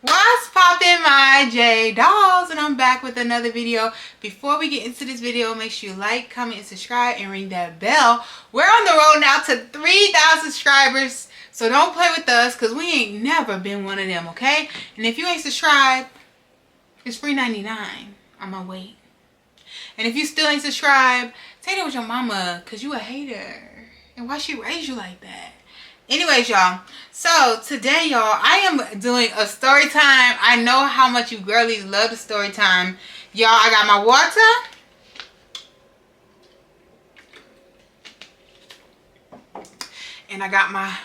What's poppin', my J dolls? And I'm back with another video. Before we get into this video, make sure you like, comment, and subscribe, and ring that bell. We're on the road now to 3,000 subscribers, so don't play with us because we ain't never been one of them, okay? And if you ain't subscribed, it's free $99 on my way. And if you still ain't subscribed, take that with your mama because you a hater. And why she raised you like that? Anyways, y'all, so today, y'all, I am doing a story time. I know how much you girlies love the story time. Y'all, I got my water. And I got my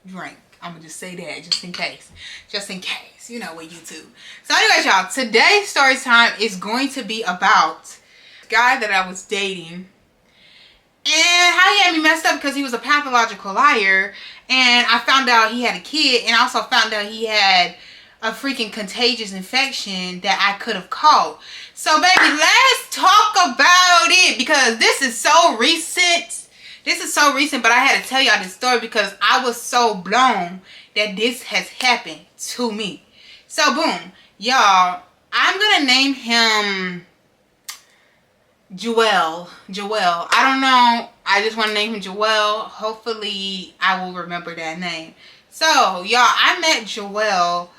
drink. I'm going to just say that just in case. Just in case. You know, with YouTube. So anyways, y'all, today's story time is going to be about the guy that I was dating. And how he had me messed up because he was a pathological liar. And I found out he had a kid. And I also found out he had a freaking contagious infection that I could have caught. So, baby, let's talk about it. Because this is so recent. This is so recent. But I had to tell y'all this story because I was so blown that this has happened to me. So, boom. Y'all, I'm going to name him Joel. I don't know. I just want to name him Joel. Hopefully, I will remember that name. So, y'all, I met Joel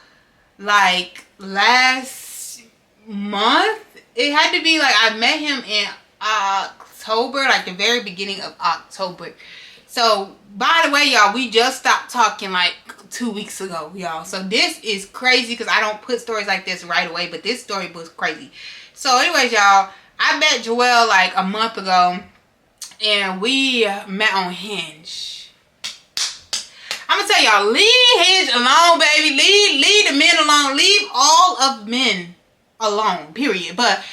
like last month. It had to be like I met him in October, like the very beginning of October. So, by the way, y'all, we just stopped talking like 2 weeks ago, y'all. So, this is crazy because I don't put stories like this right away. But this story was crazy. So, anyways, y'all, I met Joel like a month ago, and we met on Hinge. I'm gonna tell y'all, leave Hinge alone, baby. Leave the men alone. Leave all of men alone, period. But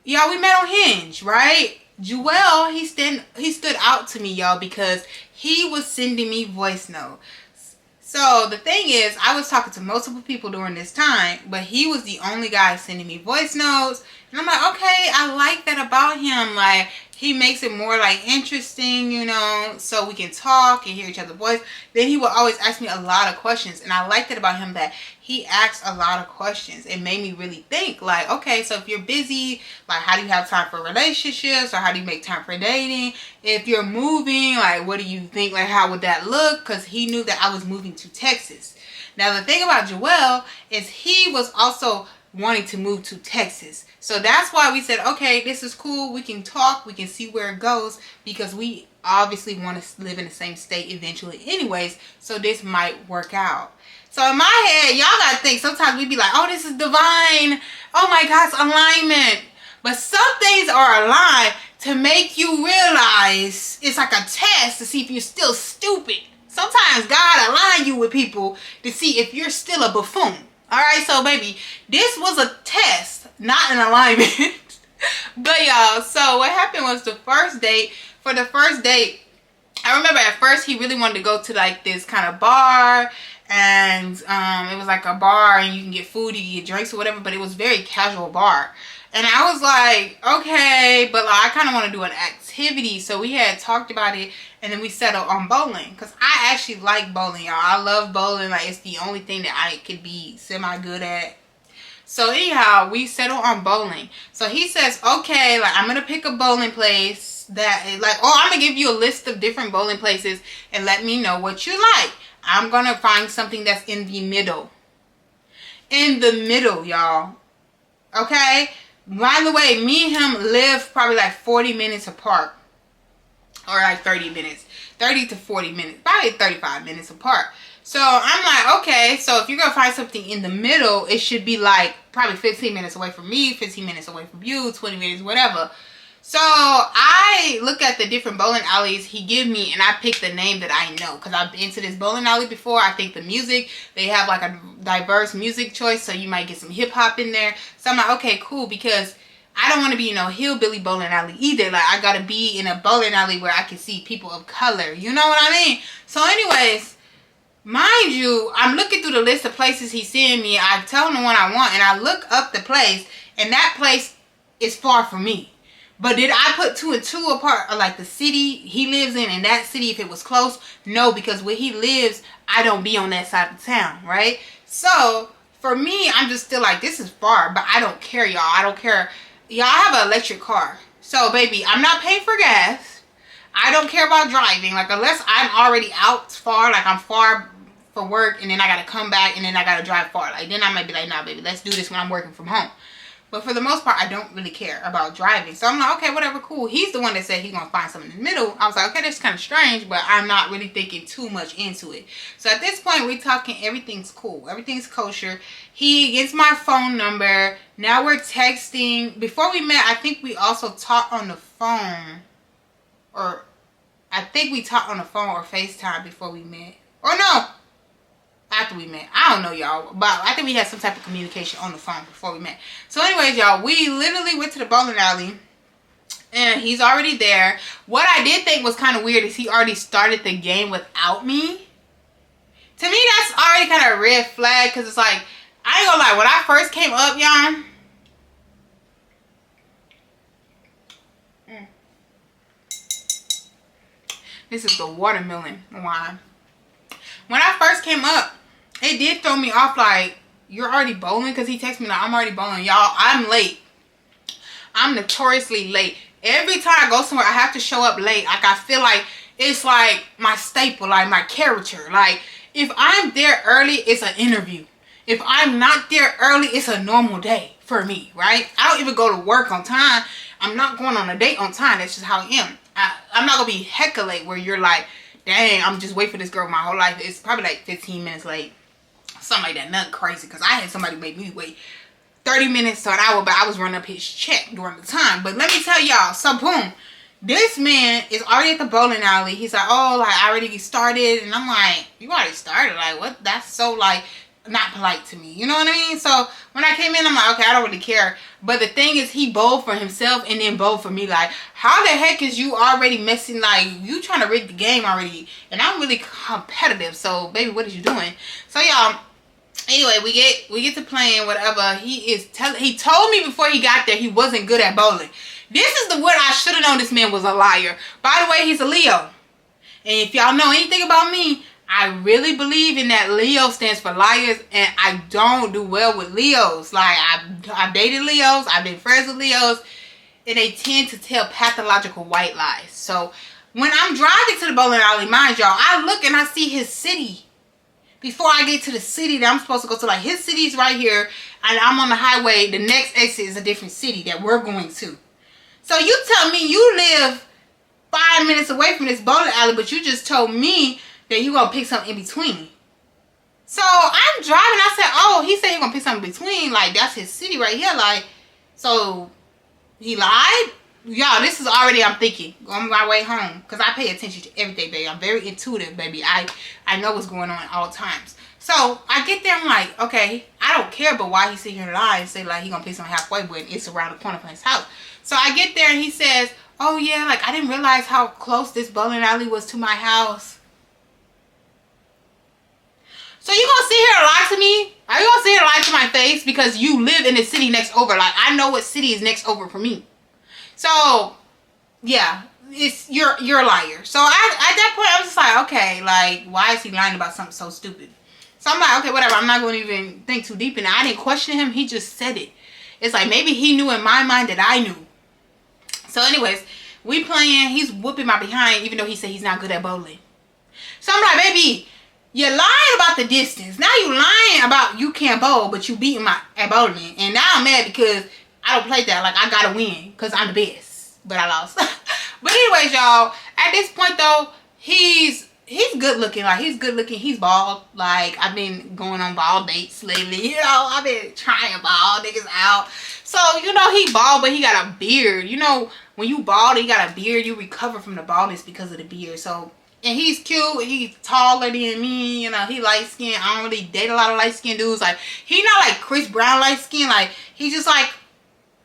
y'all, we met on Hinge, right? Joel, he stood out to me, y'all, because he was sending me voice notes. So the thing is, I was talking to multiple people during this time, but he was the only guy sending me voice notes. And I'm like, okay, I like that about him. Like, he makes it more like interesting, you know, so we can talk and hear each other's voice. Then he would always ask me a lot of questions. And I liked it about him that he asked a lot of questions. It made me really think like, okay, so if you're busy, like how do you have time for relationships, or how do you make time for dating? If you're moving, like what do you think, like how would that look? Because he knew that I was moving to Texas. Now the thing about Joel is he was also wanting to move to Texas. So that's why we said, okay, this is cool. We can talk. We can see where it goes because we obviously want to live in the same state eventually anyways. So this might work out. So in my head, y'all got to think sometimes we be like, oh, this is divine. Oh my gosh, alignment. But some things are aligned to make you realize it's like a test to see if you're still stupid. Sometimes God align you with people to see if you're still a buffoon. Alright, so baby, this was a test, not an alignment. But y'all, so what happened was for the first date, I remember at first he really wanted to go to like this kind of bar. And it was like a bar and you can get food, you can get drinks or whatever. But it was very casual bar. And I was like, okay, but like, I kind of want to do an activity. So we had talked about it. And then we settled on bowling. Because I actually like bowling, y'all. I love bowling. Like, it's the only thing that I could be semi-good at. So, anyhow, we settled on bowling. So, he says, okay, like, I'm going to pick a bowling place that, like, oh, I'm going to give you a list of different bowling places and let me know what you like. I'm going to find something that's in the middle. In the middle, y'all. Okay? By the way, me and him live probably like 40 minutes apart. Or like 30 minutes. 30 to 40 minutes. Probably 35 minutes apart. So I'm like, okay, so if you're going to find something in the middle, it should be like probably 15 minutes away from me, 15 minutes away from you, 20 minutes, whatever. So I look at the different bowling alleys he give me and I pick the name that I know. Because I've been to this bowling alley before. I think the music, they have like a diverse music choice. So you might get some hip hop in there. So I'm like, okay, cool. Because I don't want to be in no hillbilly bowling alley either. Like, I got to be in a bowling alley where I can see people of color. You know what I mean? So, anyways, mind you, I'm looking through the list of places he's seeing me. I tell him the one I want, and I look up the place, and that place is far from me. But did I put two and two apart, or like the city he lives in and that city if it was close? No, because where he lives, I don't be on that side of town, right? So for me, I'm just still like, this is far, but I don't care, y'all. I don't care. Y'all, I have an electric car. So baby, I'm not paying for gas. I don't care about driving. Like, unless I'm already out far, like I'm far for work and then I gotta come back and then I gotta drive far. Like, then I might be like, nah, baby, let's do this when I'm working from home. But for the most part, I don't really care about driving. So I'm like, okay, whatever, cool. He's the one that said he's going to find something in the middle. I was like, okay, that's kind of strange, but I'm not really thinking too much into it. So at this point, we're talking, everything's cool. Everything's kosher. He gets my phone number. Now we're texting. Before we met, I think we also talked on the phone. Or I think we talked on the phone or FaceTime before we met. Or no. After we met. I don't know, y'all. But I think we had some type of communication on the phone before we met. So anyways, y'all, we literally went to the bowling alley. And he's already there. What I did think was kind of weird is he already started the game without me. To me, that's already kind of a red flag. Because it's like, I ain't gonna lie. When I first came up, y'all. This is the watermelon wine. When I first came up, it did throw me off, like, you're already bowling? Because he texted me like, I'm already bowling. Y'all, I'm late. I'm notoriously late. Every time I go somewhere, I have to show up late. Like, I feel like it's like my staple, like my character. Like, if I'm there early, it's an interview. If I'm not there early, it's a normal day for me, right? I don't even go to work on time. I'm not going on a date on time. That's just how I am. I'm not going to be hecka late where you're like, dang, I'm just waiting for this girl my whole life. It's probably like 15 minutes late. Something like that. Nothing crazy. Because I had somebody make me wait 30 minutes to an hour. But I was running up his check during the time. But let me tell y'all. So boom. This man is already at the bowling alley. He's like, oh, like, I already started. And I'm like, you already started? Like, what? That's so, like, not polite to me. You know what I mean? So when I came in, I'm like, okay, I don't really care. But the thing is, he bowled for himself and then bowled for me. Like, how the heck is you already messing? Like, you trying to rig the game already? And I'm really competitive. So baby, what is you doing? So y'all, anyway, we get to playing whatever. He told me before he got there he wasn't good at bowling. This is the word I should have known. This man was a liar. By the way, he's a Leo. And if y'all know anything about me, I really believe in that Leo stands for liars, and I don't do well with Leos. Like, I've dated Leos, I've been friends with Leos, and they tend to tell pathological white lies. So when I'm driving to the bowling alley, mind y'all, I look and I see his city. Before I get to the city that I'm supposed to go to, like, his city's right here, and I'm on the highway. The next exit is a different city that we're going to. So you tell me you live 5 minutes away from this bowling alley, but you just told me that you gonna pick something in between. So I'm driving. I said, oh, he said he gonna pick something in between. Like, that's his city right here. Like, so he lied? Y'all, this is already, I'm thinking, on my way home. Because I pay attention to everything, baby. I'm very intuitive, baby. I know what's going on at all times. So I get there, I'm like, okay, I don't care, but why he sit here and lie and say, like, he gonna pick something halfway when it's around the corner from his house. So I get there and he says, oh yeah, like, I didn't realize how close this bowling alley was to my house. So you gonna sit here and lie to me? Are you gonna sit here and lie to my face because you live in the city next over? Like, I know what city is next over for me. So yeah, you're a liar. So at that point I was just like, okay, like, why is he lying about something so stupid? So I'm like, okay, whatever. I'm not going to even think too deep in it. I didn't question him. He just said it. It's like maybe he knew in my mind that I knew. So anyways, we playing. He's whooping my behind even though he said he's not good at bowling. So I'm like, baby, you're lying about the distance. Now you lying about you can't bowl, but you beating my at bowling. And now I'm mad because I don't play that. Like, I got to win because I'm the best. But I lost. But anyways, y'all, at this point, though, he's good looking. Like, he's good looking. He's bald. Like, I've been going on bald dates lately. You know, I've been trying bald niggas out. So, you know, he bald, but he got a beard. You know, when you bald and you got a beard, you recover from the baldness because of the beard. So, and he's cute. He's taller than me. You know, he light skinned. I don't really date a lot of light skinned dudes. Like, he not like Chris Brown light skin. Like, he just like,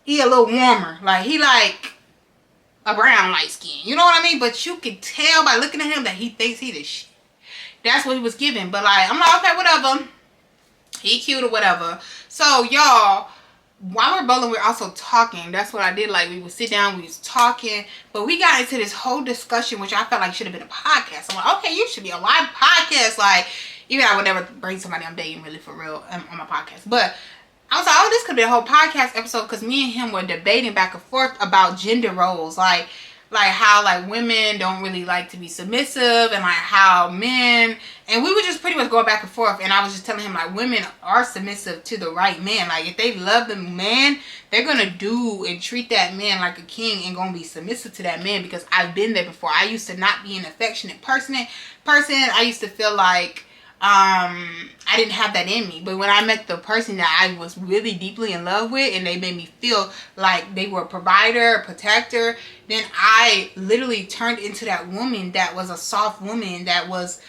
he a little warmer. Like, he like a brown light skin. You know what I mean? But you can tell by looking at him that he thinks he the shit. That's what he was giving. But like, I'm like, okay, whatever. He cute or whatever. So y'all, while we're bowling, we're also talking. That's what I did. Like, we would sit down, we was talking. But we got into this whole discussion, which I felt like should have been a podcast. I'm like, okay, you should be a live podcast. Like, Even I would never bring somebody I'm dating really for real on my podcast. But I was like, oh, this could be a whole podcast episode, because me and him were debating back and forth about gender roles, like how like women don't really like to be submissive, and like how men, and we were just pretty much going back and forth. And I was just telling him like women are submissive to the right man. Like if they love the man, they're gonna do and treat that man like a king and gonna be submissive to that man, because I've been there before. I used to not be an affectionate person. I used to feel like I didn't have that in me. But when I met the person that I was really deeply in love with, and they made me feel like they were a provider, a protector, then I literally turned into that woman that was a soft woman, that was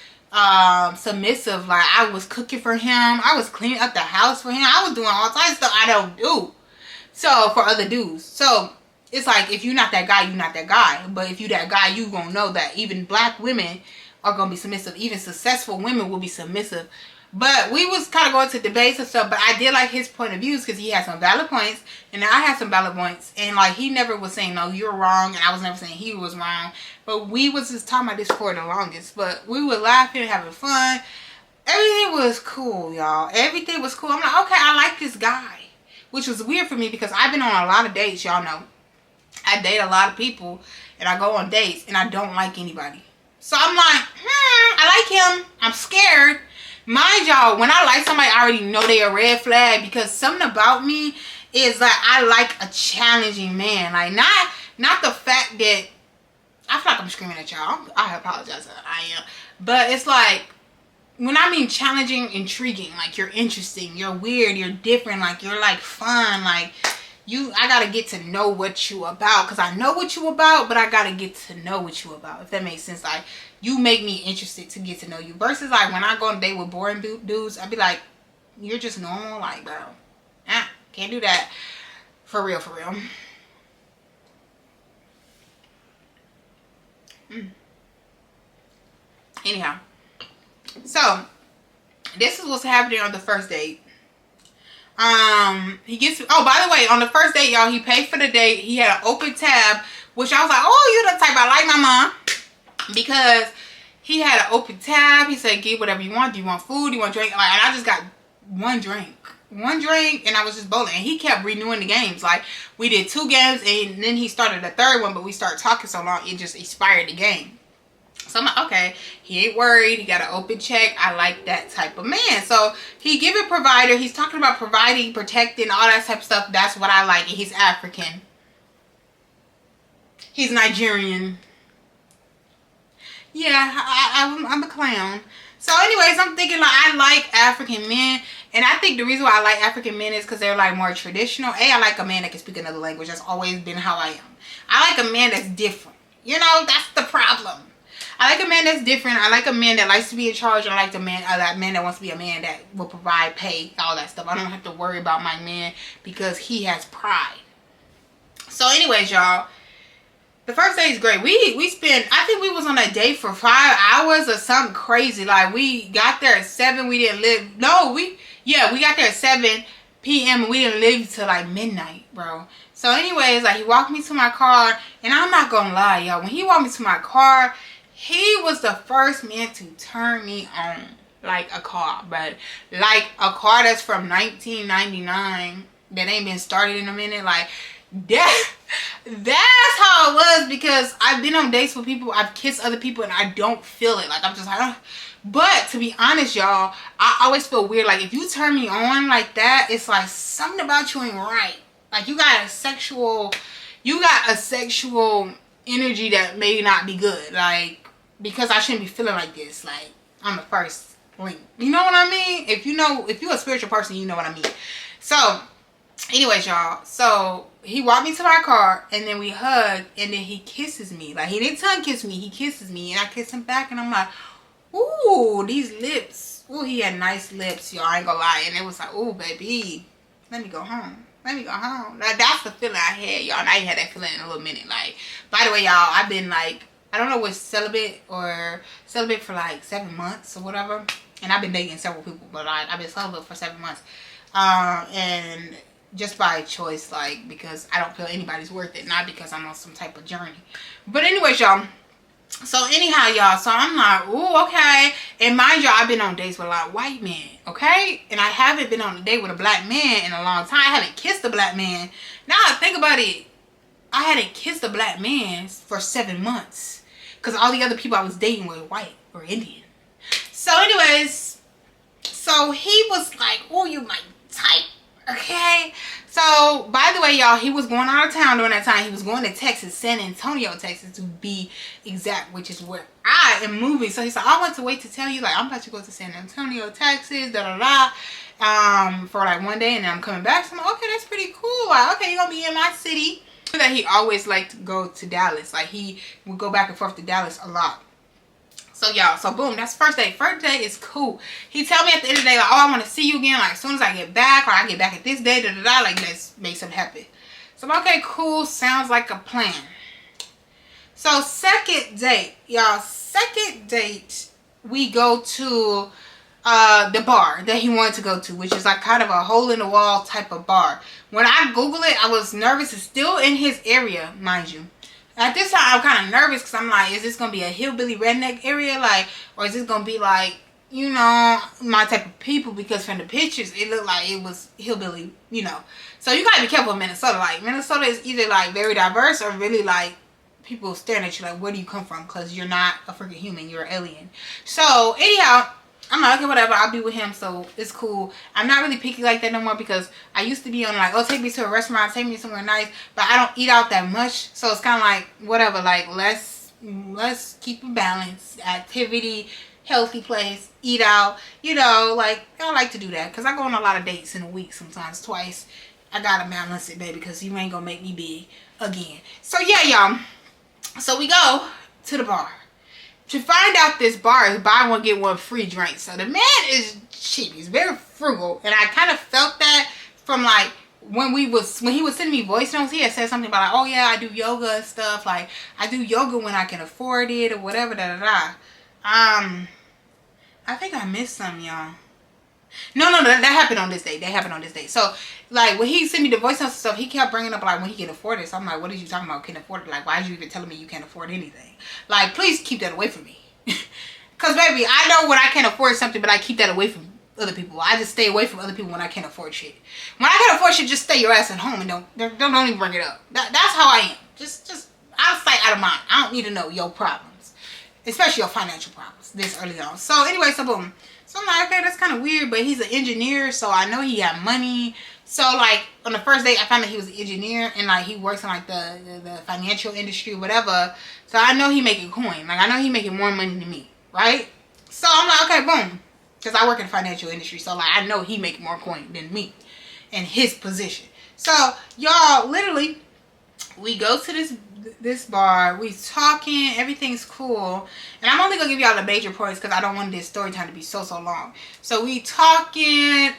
submissive. Like I was cooking for him, I was cleaning up the house for him, I was doing all types of stuff I don't do so for other dudes. So it's like, if you're not that guy, you're not that guy. But if you that guy, you gonna know that even black women are gonna be submissive. Even successful women will be submissive. But we was kind of going to debates and stuff. But I did like his point of views, because he had some valid points, and I had some valid points. And like he never was saying no, you're wrong, and I was never saying he was wrong. But we was just talking about this for the longest. But we were laughing, having fun. Everything was cool, y'all. Everything was cool. I'm like, okay, I like this guy, which was weird for me, because I've been on a lot of dates. Y'all know I date a lot of people, and I go on dates, and I don't like anybody. So I'm like, I like him. I'm scared. Mind y'all, when I like somebody, I already know they a red flag, because something about me is like, I like a challenging man. Like not the fact that, I feel like I'm screaming at y'all. I apologize. I am. But it's like, when I mean challenging, intriguing, like you're interesting, you're weird, you're different, like you're like fun, like I gotta get to know what you about, because I know what you about, but I gotta get to know what you about, if that makes sense. Like you make me interested to get to know you, versus like when I go on a date with boring dudes, I'd be like, you're just normal, like bro, can't do that. For real. Anyhow, so this is what's happening on the first date. He gets, oh, by the way, on the first date, y'all, he paid for the date. He had an open tab, which I was like, oh, you're the type I like, my mom, because he had an open tab. He said, get whatever you want. Do you want food? Do you want drink? Like, and I just got one drink, and I was just bowling. And he kept renewing the games. Like, we did 2 games, and then he started the 3rd one, but we started talking so long, it just expired the game. So I'm like, okay, he ain't worried. He got an open check. I like that type of man. So he give a provider. He's talking about providing, protecting, all that type of stuff. That's what I like. And he's African. He's Nigerian. Yeah, I'm a clown. So anyways, I'm thinking like, I like African men. And I think the reason why I like African men is because they're like more traditional. I like a man that can speak another language. That's always been how I am. I like a man that's different. You know, that's the problem. I like a man that's different. I like a man that likes to be in charge. I like that man that wants to be a man that will provide, pay, all that stuff. I don't have to worry about my man because he has pride. So anyways, y'all, the first day is great. We spent, I think we was on a date for 5 hours or something crazy. Like we got there at 7. We didn't live. No, we got there at 7 p.m. and we didn't leave till like midnight, bro. So anyways, like he walked me to my car, and I'm not gonna lie, y'all. When he walked me to my car, he was the first man to turn me on like a car, but like a car that's from 1999 that ain't been started in a minute. Like that's how it was, because I've been on dates with people, I've kissed other people, and I don't feel it. Like I'm just like, oh. But to be honest, y'all, I always feel weird. Like if you turn me on like that, it's like something about you ain't right. Like you got a sexual energy that may not be good. Like, because I shouldn't be feeling like this, like on the first link. You know what I mean? If you're a spiritual person, you know what I mean. So anyways, y'all, so he walked me to my car, and then we hugged, and then he kisses me. Like he didn't tongue kiss me, he kisses me, and I kiss him back, and I'm like, ooh, these lips. Ooh, he had nice lips, y'all, I ain't gonna lie. And it was like, ooh, baby, let me go home. Like, that's the feeling I had, y'all, and I ain't had that feeling in a little minute. Like, by the way, y'all, I've been like, I don't know what's celibate for like 7 months or whatever. And I've been dating several people, but I've been celibate for 7 months. And just by choice, like, because I don't feel anybody's worth it. Not because I'm on some type of journey. But anyways, y'all, So anyhow, y'all, so I'm like, ooh, okay. And mind y'all, I've been on dates with a lot of white men, okay? And I haven't been on a date with a black man in a long time. I haven't kissed a black man. Now I think about it, I hadn't kissed a black man for 7 months. Because all the other people I was dating were white or Indian. So anyways, so he was like, oh, you my type, okay? So, by the way, y'all, he was going out of town during that time. He was going to Texas, San Antonio, Texas, to be exact, which is where I am moving. So he said, I want to wait to tell you, like, I'm about to go to San Antonio, Texas, for like 1 day, and then I'm coming back. So I'm like, okay, that's pretty cool. Like, okay, you're going to be in my city. That he always liked to go to Dallas. Like, he would go back and forth to Dallas a lot. So y'all, so boom, that's first date. First date is cool. He tell me at the end of the day, like, oh, I want to see you again, like, as soon as I get back, or I get back at this day, like, let's make something happen. So I'm okay, cool, sounds like a plan. So second date, y'all, second date, we go to the bar that he wanted to go to, which is like kind of a hole in the wall type of bar. When I Google it, I was nervous. It's still in his area, mind you. At this time, I'm kind of nervous because I'm like, is this going to be a hillbilly redneck area? Like, or is this going to be like, you know, my type of people? Because from the pictures, it looked like it was hillbilly, you know. So you got to be careful with Minnesota. Like, Minnesota is either like very diverse or really like people staring at you like, where do you come from? Because you're not a freaking human. You're an alien. So anyhow, I'm like, okay, whatever, I'll be with him, so it's cool. I'm not really picky like that no more because I used to be on like, oh, take me to a restaurant, take me somewhere nice, but I don't eat out that much, so it's kind of like, whatever, like, let's keep a balance, activity, healthy place, eat out, you know, like, I like to do that because I go on a lot of dates in a week, sometimes twice. I gotta balance it, baby, because you ain't gonna make me big again. So yeah, y'all, so we go to the bar. To find out this bar is buy one get one free drink. So the man is cheap. He's very frugal, and I kind of felt that from like when he was sending me voice notes. He had said something about like, oh yeah, I do yoga and stuff. Like, I do yoga when I can afford it or whatever. I think I missed some, y'all. No, that happened on this day. That happened on this day. So, like, when he sent me the voice notes and stuff, he kept bringing up, like, when he can afford it. So, I'm like, what are you talking about, can afford it? Like, why are you even telling me you can't afford anything? Like, please keep that away from me. Because, baby, I know when I can't afford something, but I keep that away from other people. I just stay away from other people when I can't afford shit. When I can't afford shit, just stay your ass at home and don't even bring it up. That's how I am. Just out of sight, out of mind. I don't need to know your problems. Especially your financial problems this early on. So, anyway, so boom. So I'm like, okay, that's kind of weird, but he's an engineer, so I know he got money. So, like, on the first date, I found out he was an engineer, and, like, he works in, like, the financial industry or whatever. So I know he making coin. Like, I know he making more money than me, right? So I'm like, okay, boom. Because I work in the financial industry, so, like, I know he making more coin than me in his position. So, y'all, literally, we go to this bar, we talking, everything's cool, and I'm only gonna give y'all the major points because I don't want this story time to be so long. So we talking,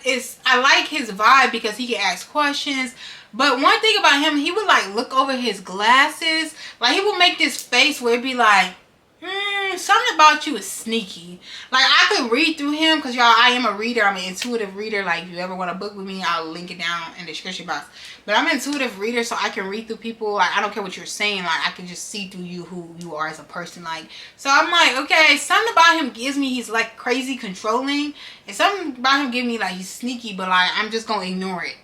I like his vibe because he can ask questions, but one thing about him, he would like look over his glasses, like he would make this face where it'd be like, something about you is sneaky. Like, I could read through him because, y'all, I am a reader. I'm an intuitive reader. Like, if you ever want to book with me, I'll link it down in the description box. But I'm an intuitive reader, so I can read through people. Like, I don't care what you're saying. Like, I can just see through you who you are as a person. Like, so I'm like, okay, something about him gives me he's, like, crazy controlling. And something about him gives me, like, he's sneaky, but, like, I'm just going to ignore it.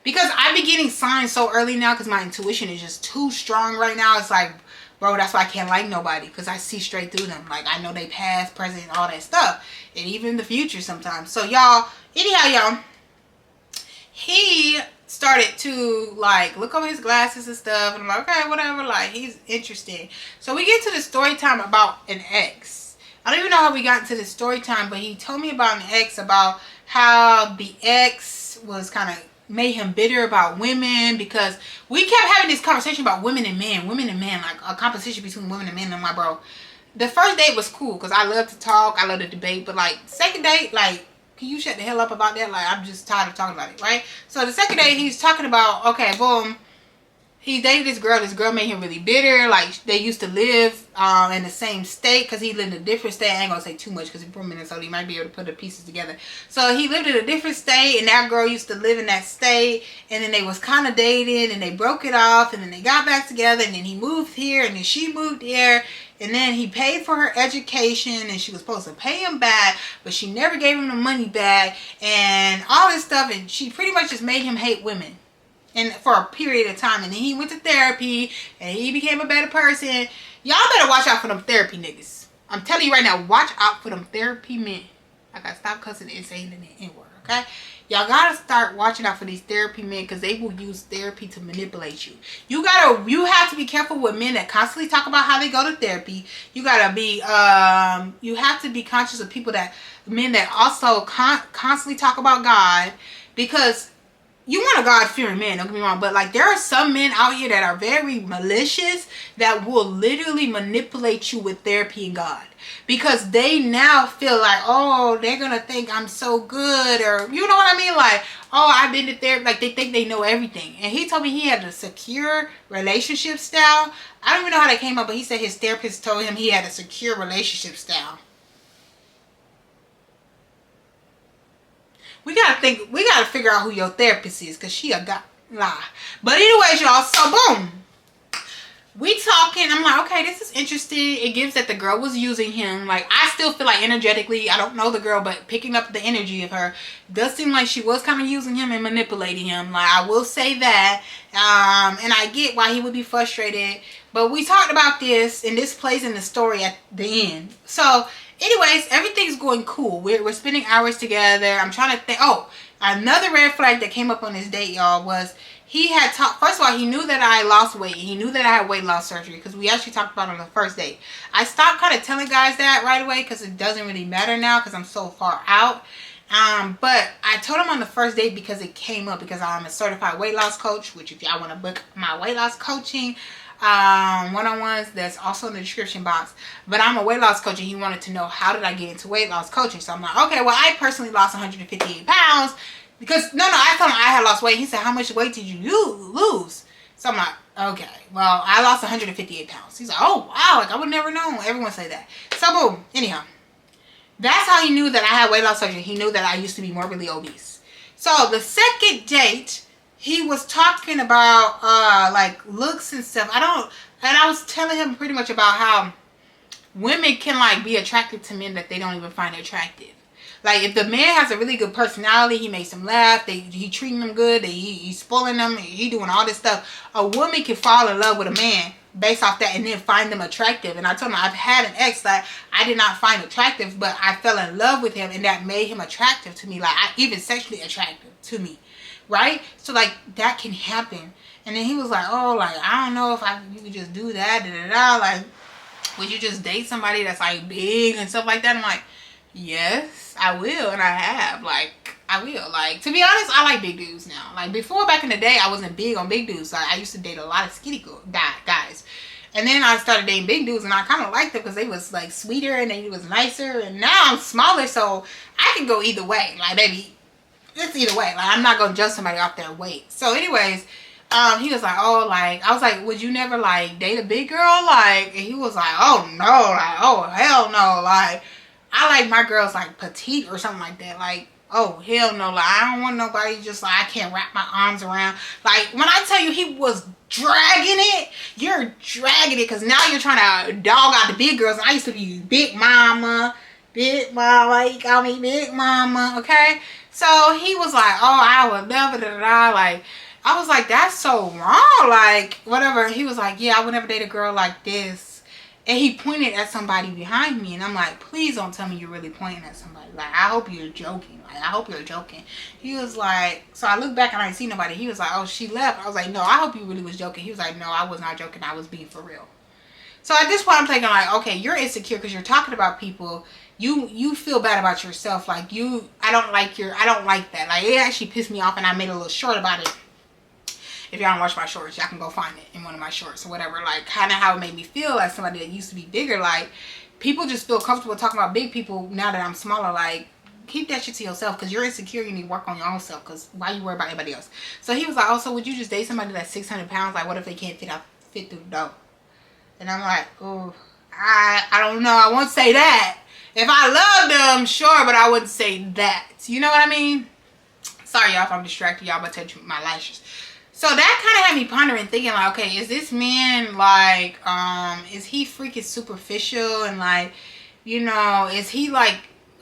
Because I be getting signs so early now because my intuition is just too strong right now. It's like, bro, that's why I can't like nobody, because I see straight through them. Like, I know they past, present, all that stuff. And even the future sometimes. So, y'all, anyhow, y'all, he started to, like, look over his glasses and stuff. And I'm like, okay, whatever. Like, he's interesting. So, we get to the story time about an ex. I don't even know how we got into this story time, but he told me about an ex, about how the ex was kind of made him bitter about women, because we kept having this conversation about women and men, like a competition between women and men. And I'm like, bro, the first date was cool because I love to talk, I love to debate, but like second date, like, can you shut the hell up about that? Like, I'm just tired of talking about it, right? So the second date, he's talking about, okay, boom, he dated this girl made him really bitter. Like, they used to live in the same state, because he lived in a different state. I ain't gonna say too much because he's from Minnesota, he might be able to put the pieces together. So he lived in a different state, and that girl used to live in that state, and then they was kind of dating, and they broke it off, and then they got back together, and then he moved here, and then she moved there, And then he paid for her education, and she was supposed to pay him back, but she never gave him the money back, and all this stuff. And she pretty much just made him hate women, and for a period of time. And then he went to therapy, and he became a better person. Y'all better watch out for them therapy niggas. I'm telling you right now, watch out for them therapy men. I gotta stop cussing and saying the N-word, okay? Y'all gotta start watching out for these therapy men, because they will use therapy to manipulate you. You have to be careful with men that constantly talk about how they go to therapy. You gotta be, you have to be conscious of men that also constantly talk about God, because you want a God-fearing man, don't get me wrong, but like there are some men out here that are very malicious that will literally manipulate you with therapy and God, because they now feel like, oh, they're gonna think I'm so good, or you know what I mean, like, oh, I've been to therapy, like they think they know everything. And he told me he had a secure relationship style. I don't even know how that came up, but he said his therapist told him he had a secure relationship style. We gotta figure out who your therapist is, because she a god lie. But anyways, y'all, so boom, we talking. I'm like, okay, this is interesting. It gives that the girl was using him. Like, I still feel like energetically, I don't know the girl, but picking up the energy of her does seem like she was kind of using him and manipulating him. Like, I will say that. And I get why he would be frustrated. But we talked about this, and this plays in the story at the end. So anyways, everything's going cool. We're spending hours together. I'm trying to think. Oh, another red flag that came up on this date, y'all, was he had talked. First of all, he knew that I lost weight. He knew that I had weight loss surgery, because we actually talked about it on the first date. I stopped kind of telling guys that right away, because it doesn't really matter now, because I'm so far out. But I told him on the first date because it came up, because I'm a certified weight loss coach, which if y'all want to book my weight loss coaching one-on-ones, that's also in the description box. But I'm a weight loss coach, and he wanted to know how did I get into weight loss coaching. So I'm like, okay, well, I personally lost 158 pounds because I told him I had lost weight. He said, how much weight did you lose? So I'm like, okay, well, I lost 158 pounds. He's like, oh wow, like I would never know. Everyone say that. So boom, anyhow, that's how he knew that I had weight loss surgery. He knew that I used to be morbidly obese. So the second date, he was talking about like looks and stuff. And I was telling him pretty much about how women can like be attracted to men that they don't even find attractive. Like if the man has a really good personality, he makes them laugh, he treating them good, he's spoiling them, he doing all this stuff. A woman can fall in love with a man based off that and then find them attractive. And I told him I've had an ex that I did not find attractive, but I fell in love with him, and that made him attractive to me, like even sexually attractive to me. Right? So like that can happen. And then he was like, oh, like I don't know if you could just do that, like would you just date somebody that's like big and stuff like that? I'm like, yes, I will, and I have. Like I will. Like, to be honest, I like big dudes now. Like before, back in the day, I wasn't big on big dudes. Like I used to date a lot of skinny guys. And then I started dating big dudes, and I kind of liked them because they was like sweeter and they was nicer. And now I'm smaller, so I can go either way. Like baby, it's either way. Like I'm not gonna judge somebody off their weight. So anyways, he was like, oh, like I was like, would you never like date a big girl? Like, and he was like, oh no, like oh hell no, like I like my girls like petite or something like that. Like, oh hell no, like I don't want nobody just like I can't wrap my arms around. Like when I tell you he was dragging it, you're dragging it, because now you're trying to dog out the big girls. And I used to be big mama, you call me big mama, okay? So he was like, oh, I would never, like, I was like, that's so wrong, like, whatever. He was like, yeah, I would never date a girl like this. And he pointed at somebody behind me, and I'm like, please don't tell me you're really pointing at somebody. Like, I hope you're joking. Like, I hope you're joking. He was like, so I looked back and I didn't see nobody. He was like, oh, she left. I was like, no, I hope you really was joking. He was like, no, I was not joking. I was being for real. So at this point, I'm thinking like, okay, you're insecure because you're talking about people. You feel bad about yourself. Like I don't like that. Like it actually pissed me off, and I made a little short about it. If y'all don't watch my shorts, y'all can go find it in one of my shorts or whatever. Like kind of how it made me feel as somebody that used to be bigger. Like people just feel comfortable talking about big people now that I'm smaller. Like keep that shit to yourself, because you're insecure. You need to work on your own self, because why you worry about anybody else? So he was like, oh, so would you just date somebody that's 600 pounds? Like what if they can't fit through the door? And I'm like, oh, I don't know. I won't say that. If I loved them, sure, but I wouldn't say that. You know what I mean? Sorry, y'all, if I'm distracted. Y'all about to touch my lashes. So that kind of had me pondering, thinking like, okay, is this man like, is he freaking superficial and like, you know, is he like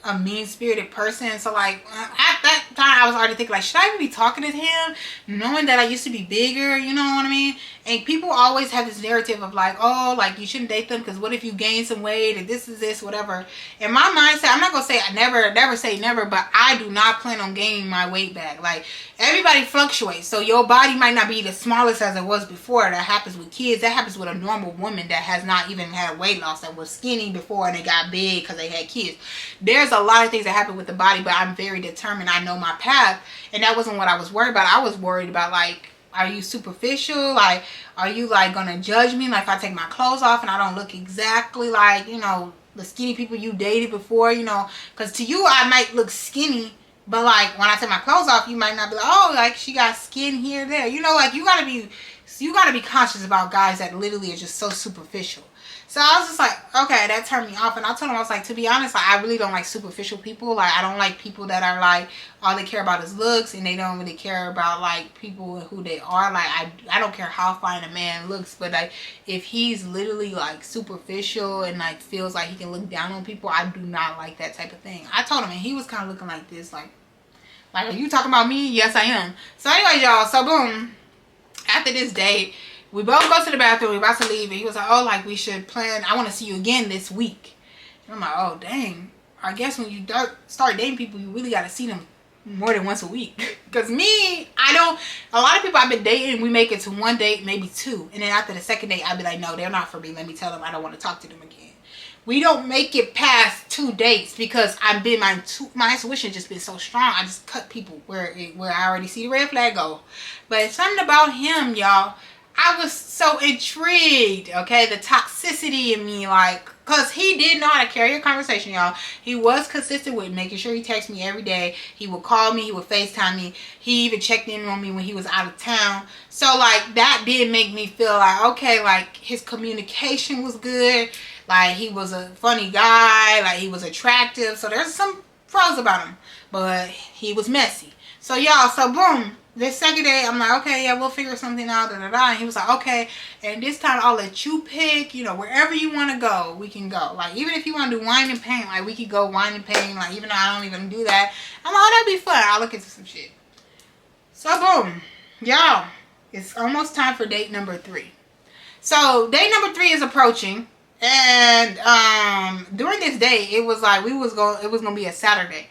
a mean spirited person? So like at that time, I was already thinking like, should I even be talking to him, knowing that I used to be bigger? You know what I mean? And people always have this narrative of like, oh, like you shouldn't date them because what if you gain some weight and this is this, whatever. In my mindset, I'm not gonna say I never say never, but I do not plan on gaining my weight back. Like everybody fluctuates, so your body might not be the smallest as it was before. That happens with kids. That happens with a normal woman that has not even had weight loss, that was skinny before and they got big because they had kids. There's a lot of things that happen with the body, but I'm very determined. I know my path, and that wasn't what I was worried about. I was worried about like, are you superficial? Like, are you like gonna judge me? Like if I take my clothes off and I don't look exactly like, you know, the skinny people you dated before, you know, because to you I might look skinny, but like when I take my clothes off, you might not be like, oh, like she got skin here, there. You know, like you gotta be conscious about guys that literally are just so superficial. So I was just like, okay, that turned me off. And I told him, I was like, to be honest, like, I really don't like superficial people. Like, I don't like people that are like, all they care about is looks and they don't really care about like people and who they are. Like, I don't care how fine a man looks, but like, if he's literally like superficial and like feels like he can look down on people, I do not like that type of thing. I told him, and he was kind of looking like this, like, are you talking about me? Yes, I am. So anyways, y'all, so boom, after this date, we both go to the bathroom. We're about to leave. And he was like, oh, like, we should plan. I want to see you again this week. And I'm like, oh, dang. I guess when you start dating people, you really got to see them more than once a week. Because me, I don't. A lot of people I've been dating, we make it to one date, maybe two. And then after the second date, I'd be like, no, they're not for me. Let me tell them I don't want to talk to them again. We don't make it past 2 dates because my intuition just been so strong. I just cut people where I already see the red flag go. But it's something about him, y'all. I was so intrigued, okay? The toxicity in me, like, because he did know how to carry a conversation, y'all. He was consistent with making sure he texted me every day. He would call me. He would FaceTime me. He even checked in on me when he was out of town. So, like, that did make me feel like, okay, like, his communication was good. Like, he was a funny guy. Like, he was attractive. So, there's some pros about him. But he was messy. So, y'all, so boom. This second day, I'm like, okay, yeah, we'll figure something out, da, da, da. And he was like, okay, and this time I'll let you pick, you know, wherever you want to go, we can go. Like, even if you want to do wine and paint, like, we could go wine and paint, like, even though I don't even do that. I'm like, oh, that'd be fun. I'll look into some shit. So, boom. Y'all, it's almost time for date number 3. So, date number 3 is approaching. And during this day, it was like, it was going to be a Saturday.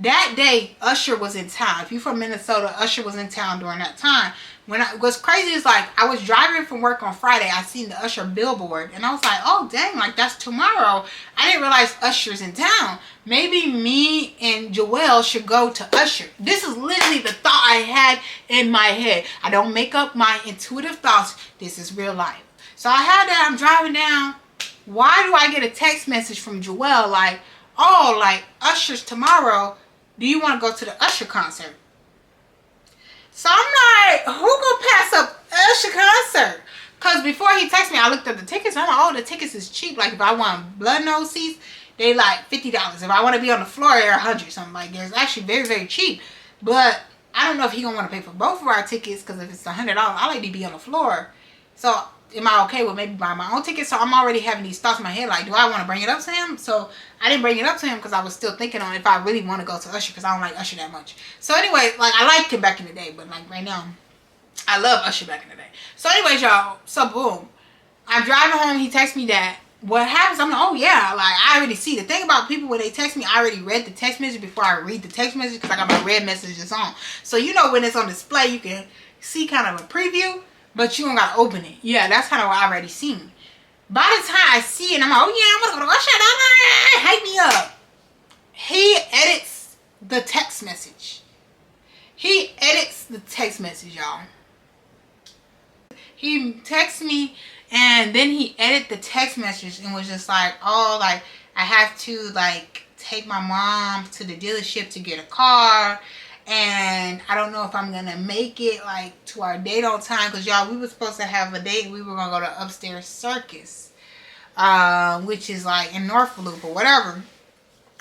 That day, Usher was in town. If you're from Minnesota, Usher was in town during that time. What's crazy is like, I was driving from work on Friday. I seen the Usher billboard. And I was like, oh, dang, like that's tomorrow. I didn't realize Usher's in town. Maybe me and Joelle should go to Usher. This is literally the thought I had in my head. I don't make up my intuitive thoughts. This is real life. So I had that. I'm driving down. Why do I get a text message from Joelle like, oh, like Usher's tomorrow. Do you want to go to the Usher concert? So I'm like, who gonna pass up Usher concert? Because before he texted me, I looked at the tickets. I'm like, oh, the tickets is cheap. Like, if I want blood nose seats, they like $50. If I want to be on the floor, they're $100. Something like that. It's actually very, very cheap. But I don't know if he gonna want to pay for both of our tickets. Because if it's $100, I like to be on the floor. So am I okay with maybe buying my own ticket? So I'm already having these thoughts in my head. Like, do I want to bring it up to him? So I didn't bring it up to him because I was still thinking on if I really want to go to Usher. Because I don't like Usher that much. So anyway, like, I liked him back in the day. But like right now, I love Usher back in the day. So anyways, y'all. So boom. I'm driving home. He texts me that. What happens? I'm like, oh yeah. Like, I already see. The thing about people when they text me, I already read the text message before I read the text message. Because I got my red messages on. So you know when it's on display, you can see kind of a preview. But you don't got to open it. Yeah, that's kind of what I already seen. By the time I see it, I'm like, oh yeah, I'm going to go to Usher. Hype me up. He edits the text message. He edits the text message, y'all. He texts me and then he edited the text message and was just like, oh, like, I have to, like, take my mom to the dealership to get a car. And I don't know if I'm going to make it, like, to our date on time. Because, y'all, we were supposed to have a date. We were going to go to Upstairs Circus. Which is, like, in North Loop or whatever.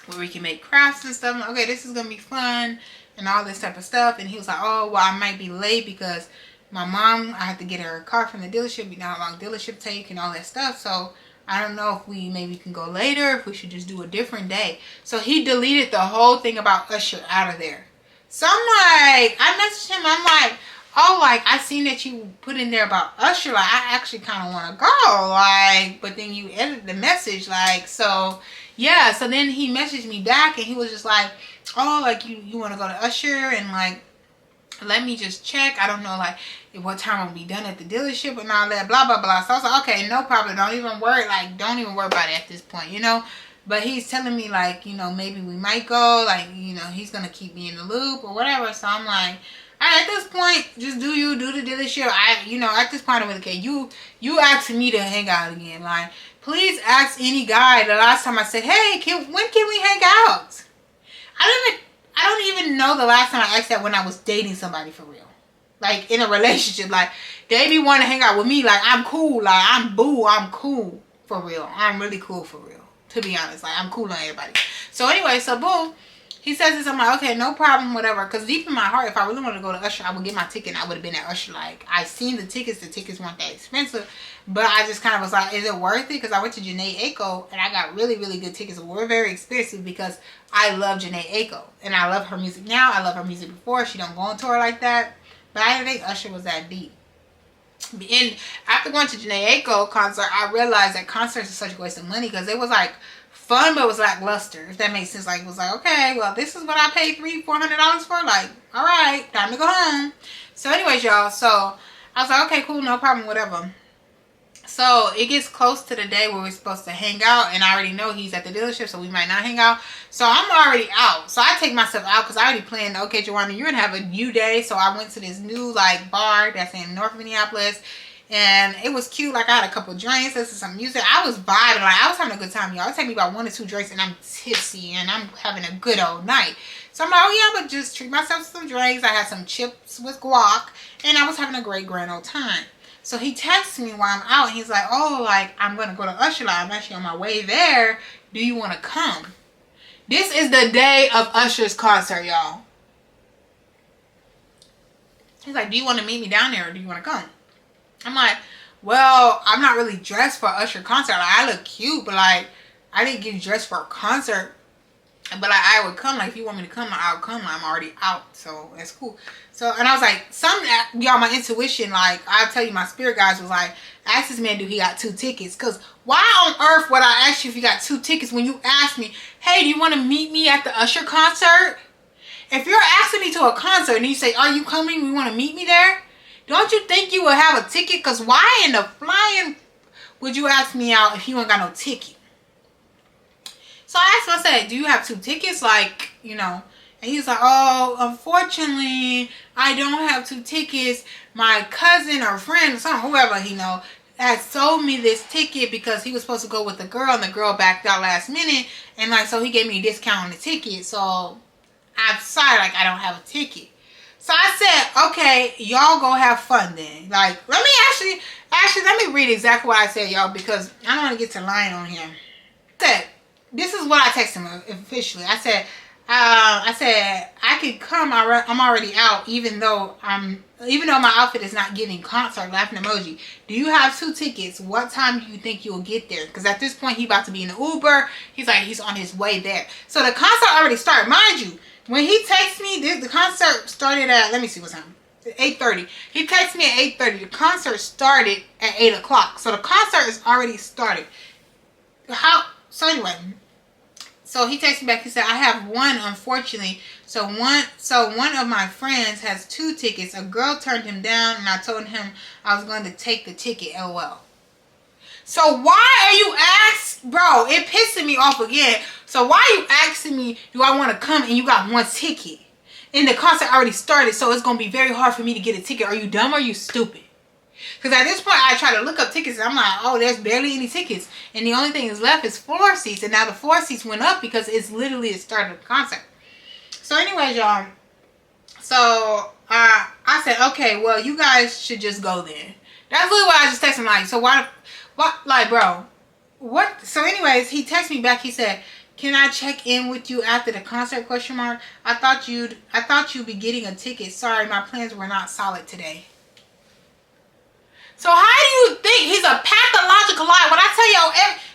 Where we can make crafts and stuff. Okay, this is going to be fun. And all this type of stuff. And he was like, oh, well, I might be late because My mom, I had to get her a car from the dealership. You know how long dealership take and all that stuff. So I don't know if we maybe can go later, if we should just do a different day. So he deleted the whole thing about Usher out of there. So I'm like, I messaged him. I'm like, oh, like, I seen that you put in there about Usher. Like, I actually kind of want to go. Like, but then you edited the message. Like, so, yeah. So then he messaged me back and he was just like, oh, like, you want to go to Usher and, like, let me just check. I don't know, like, what time I'll be done at the dealership and all that, blah, blah, blah. So I was like, okay, no problem. Don't even worry. Like, don't even worry about it at this point, you know? But he's telling me, like, you know, maybe we might go. Like, you know, he's going to keep me in the loop or whatever. So I'm like, all right, at this point, just do the dealership. You know, at this point, I'm okay. You asking me to hang out again. Like, please ask any guy. The last time I said, hey, when can we hang out? I don't even know the last time I asked that when I was dating somebody for real. Like, in a relationship. Like, they be wanting to hang out with me. Like, I'm cool. Like, I'm cool for real. I'm really cool for real. To be honest. Like, I'm cool on everybody. So, anyway, so, boom. He says this. I'm like, okay, no problem, whatever. Because deep in my heart, if I really wanted to go to Usher, I would get my ticket and I would have been at Usher. Like, I seen the tickets. The tickets weren't that expensive. But I just kind of was like, is it worth it? Because I went to Janae Aiko and I got really, really good tickets. We're very expensive because I love Janae Aiko. And I love her music now. I love her music before. She don't go on tour like that. But I didn't think Usher was that deep. And after going to Janae Aiko concert, I realized that concerts are such a waste of money because it was like fun, but it was lackluster, if that makes sense. Like, it was like, okay, well, this is what I paid $300-$400 for. Like, all right, time to go home. So anyways, y'all, so I was like, okay, cool, no problem, whatever. So it gets close to the day where we're supposed to hang out, and I already know he's at the dealership, so we might not hang out. So I'm already out. So I take myself out because I already planned, okay, Joanna, you're going to have a new day. So I went to this new, like, bar that's in North Minneapolis. And it was cute. Like, I had a couple of drinks, listened to some music. I was vibing. Like, I was having a good time, y'all. It took me about 1 or 2 drinks, and I'm tipsy, and I'm having a good old night. So I'm like, oh, yeah, but just treat myself to some drinks. I had some chips with guac, and I was having a great grand old time. So he texts me while I'm out, and he's like, oh, like, I'm going to go to Usher. Like, I'm actually on my way there. Do you want to come? This is the day of Usher's concert, y'all. He's like, do you want to meet me down there, or do you want to come? I'm like, well, I'm not really dressed for Usher concert. Like, I look cute, but, like, I didn't get dressed for a concert. But, like, I would come. Like, if you want me to come, I'll come. I'm already out. So, that's cool. So, and I was like, y'all, my intuition, like, I'll tell you, my spirit guys was like, ask this man, do he got 2 tickets? Because why on earth would I ask you if you got 2 tickets when you asked me, hey, do you want to meet me at the Usher concert? If you're asking me to a concert and you say, are you coming? You want to meet me there? Don't you think you would have a ticket? Because why in the flying would you ask me out if you ain't got no ticket? So I asked him, I said, do you have 2 tickets? Like, you know. And he's like, oh, unfortunately, I don't have 2 tickets. My cousin or friend or something, whoever he know, had sold me this ticket because he was supposed to go with the girl, and the girl backed out last minute. And, like, so he gave me a discount on the ticket. So I decided, like, I don't have a ticket. So I said, okay, y'all go have fun then. Like, let me actually, let me read exactly what I said, y'all, because I don't want to get to lying on here. I said, this is what I texted him officially. I said, I could come. I'm already out, even though my outfit is not giving concert laughing emoji. Do you have 2 tickets? What time do you think you'll get there? Because at this point, he about to be in the Uber. He's like, he's on his way there. So the concert already started, mind you. When he texted me, the concert started at, let me see what time, 8:30. He texted me at 8:30. The concert started at 8 o'clock. So the concert is already started. So anyway, so he texted me back. He said, I have 1, unfortunately. So one of my friends has 2 tickets. A girl turned him down, and I told him I was going to take the ticket, LOL. So why are you bro, it pissing me off again. So why are you asking me, do I want to come, and you got 1 ticket? And the concert already started, so it's going to be very hard for me to get a ticket. Are you dumb or are you stupid? Because at this point, I try to look up tickets, and I'm like, oh, there's barely any tickets. And the only thing that's left is floor seats. And now the floor seats went up because it's literally the start of the concert. So anyways, y'all. So I said, okay, well, you guys should just go then. That's literally what I just texted him. Like, so what, like, bro, what? So anyways, he texted me back. He said, can I check in with you after the concert, question mark? I thought you'd be getting a ticket. Sorry, my plans were not solid today. So how do you think he's a pathological liar? When I tell y'all,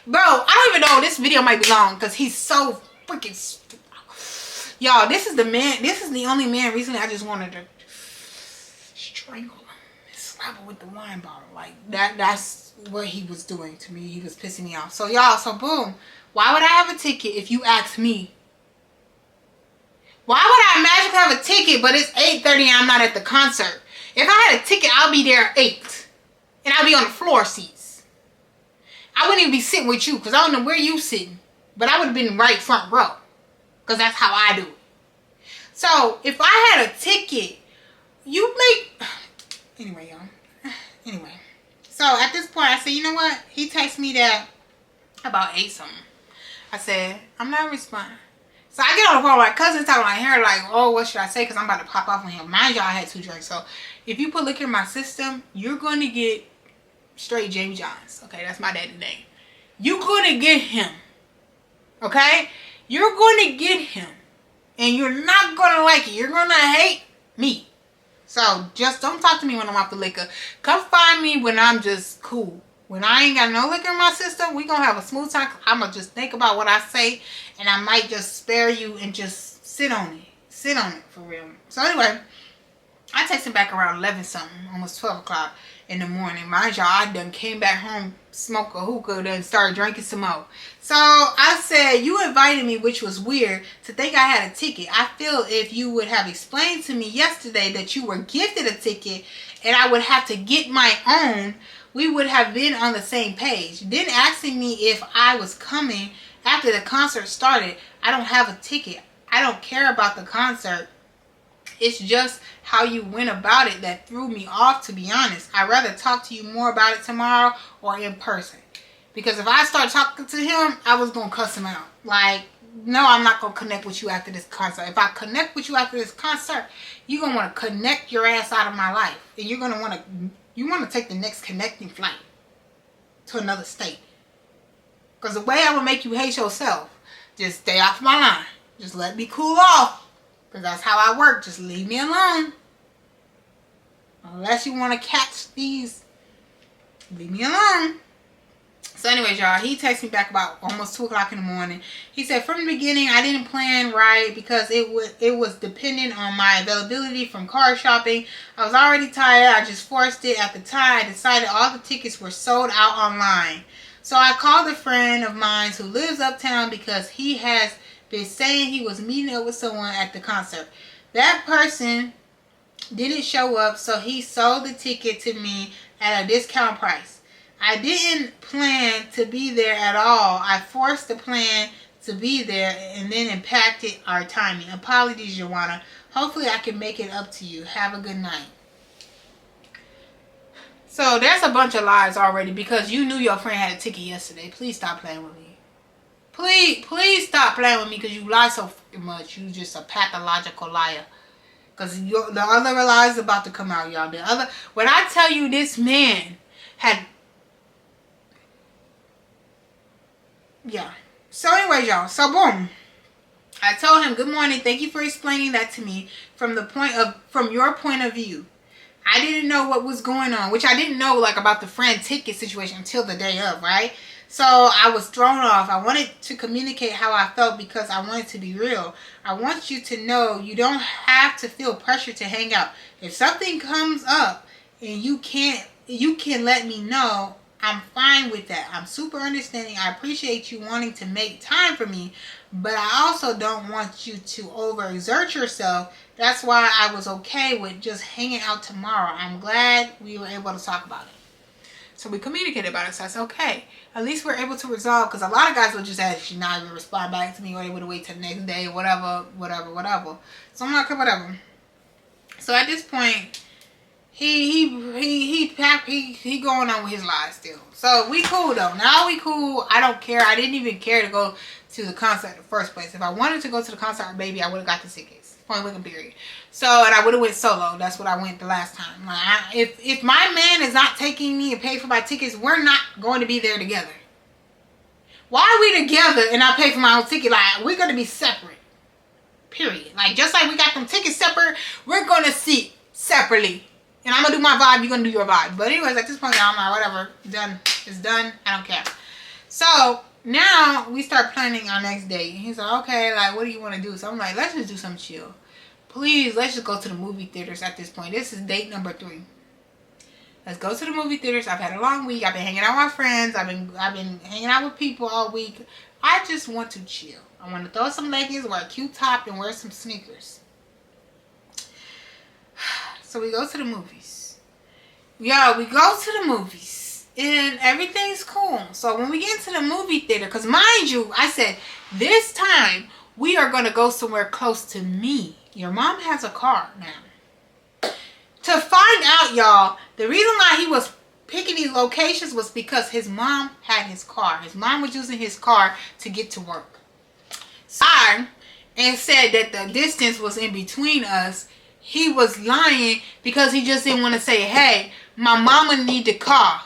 bro, I don't even know. This video might be long because he's so freaking. Y'all, this is the man. This is the only man recently I just wanted to strangle him, slap him with the wine bottle. Like that. That's what he was doing to me. He was pissing me off. So y'all, so boom. Why would I have a ticket if you ask me? Why would I magically have a ticket, but it's 8:30 and I'm not at the concert? If I had a ticket, I'll be there at 8. And I'll be on the floor seats. I wouldn't even be sitting with you because I don't know where you sitting. But I would have been right front row. Because that's how I do it. So, if I had a ticket, you make... Anyway, y'all. Anyway. So, at this point, I said, you know what? He texted me that about 8 something. I said, I'm not responding. So I get on the phone with my cousin talking my hair like, oh, what should I say? Because I'm about to pop off on him. Mind y'all, I had 2 drinks. So if you put liquor in my system, you're going to get straight James Johns. Okay, that's my daddy name. You're going to get him. Okay? You're going to get him. And you're not going to like it. You're going to hate me. So just don't talk to me when I'm off the liquor. Come find me when I'm just cool. When I ain't got no liquor in my system, we gonna have a smooth time. I'm gonna just think about what I say, and I might just spare you and just sit on it. Sit on it for real. So anyway, I texted back around 11 something, almost 12 o'clock in the morning. Mind y'all, I done came back home, smoked a hookah, then started drinking some more. So I said, you invited me, which was weird, to think I had a ticket. I feel if you would have explained to me yesterday that you were gifted a ticket and I would have to get my own, we would have been on the same page. Then asking me if I was coming after the concert started. I don't have a ticket. I don't care about the concert. It's just how you went about it that threw me off, to be honest. I'd rather talk to you more about it tomorrow or in person. Because if I start talking to him, I was going to cuss him out. Like, no, I'm not going to connect with you after this concert. If I connect with you after this concert, you're going to want to connect your ass out of my life. And you're going to want to... You want to take the next connecting flight to another state. Because the way I will make you hate yourself, just stay off my line. Just let me cool off. Because that's how I work. Just leave me alone. Unless you want to catch these, leave me alone. So anyways, y'all, he texted me back about almost 2 o'clock in the morning. He said, from the beginning, I didn't plan right because it was dependent on my availability from car shopping. I was already tired. I just forced it. At the time, I decided all the tickets were sold out online. So I called a friend of mine who lives uptown because he has been saying he was meeting up with someone at the concert. That person didn't show up, so he sold the ticket to me at a discount price. I didn't plan to be there at all. I forced the plan to be there and then impacted our timing. Apologies, Joanna. Hopefully I can make it up to you. Have a good night. So that's a bunch of lies already because you knew your friend had a ticket yesterday. Please stop playing with me. Please stop playing with me because you lie so much. You just a pathological liar. Because the other lies about to come out, y'all. When I tell you this man had... Yeah. So anyways, y'all. So boom. I told him, good morning. Thank you for explaining that to me from your point of view. I didn't know what was going on, which I didn't know like about the friend ticket situation until the day of, right? So I was thrown off. I wanted to communicate how I felt because I wanted to be real. I want you to know you don't have to feel pressure to hang out. If something comes up and you can let me know. I'm fine with that. I'm super understanding. I appreciate you wanting to make time for me, but I also don't want you to overexert yourself. That's why I was okay with just hanging out tomorrow. I'm glad we were able to talk about it. So we communicated about it. So I said, okay, at least we're able to resolve, because a lot of guys would just actually not even respond back to me, or they would wait till the next day, whatever. So I'm like, okay, whatever. So at this point, he going on with his lies still. So we cool though. Now we cool. I don't care. I didn't even care to go to the concert in the first place. If I wanted to go to the concert, baby, I would have got the tickets. Point blank period. So, and I would have went solo. That's what I went the last time. Like, if my man is not taking me and pay for my tickets, we're not going to be there together. Why are we together and I pay for my own ticket? Like, we're going to be separate. Period. Like, just like we got them tickets separate, we're going to sit separately. And I'm gonna do my vibe, you're gonna do your vibe. But anyways, at this point, y'all, I'm like, whatever. Done. It's done. I don't care. So now we start planning our next date. And he's like, okay, like, what do you want to do? So I'm like, let's just do something chill. Please, let's just go to the movie theaters at this point. This is date number 3. Let's go to the movie theaters. I've had a long week. I've been hanging out with my friends. I've been hanging out with people all week. I just want to chill. I want to throw some leggings, wear a cute top, and wear some sneakers. So we go to the movies. Yeah, we go to the movies. And everything's cool. So when we get into the movie theater, because mind you, I said, this time, we are going to go somewhere close to me. Your mom has a car now. To find out, y'all, the reason why he was picking these locations was because his mom had his car. His mom was using his car to get to work. So, and said that the distance was in between us. He was lying because he just didn't want to say, hey, my mama need the car.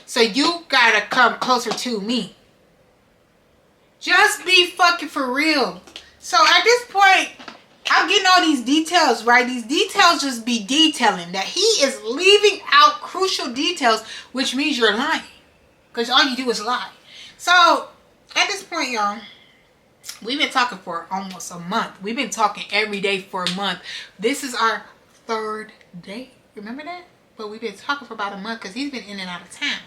So you gotta come closer to me. Just be fucking for real. So at this point, I'm getting all these details, right? These details just be detailing that he is leaving out crucial details, which means you're lying. Because all you do is lie. So at this point, y'all, we've been talking for almost a month. We've been talking every day for a month. This is our 3rd date. Remember that? But we've been talking for about a month because he's been in and out of town.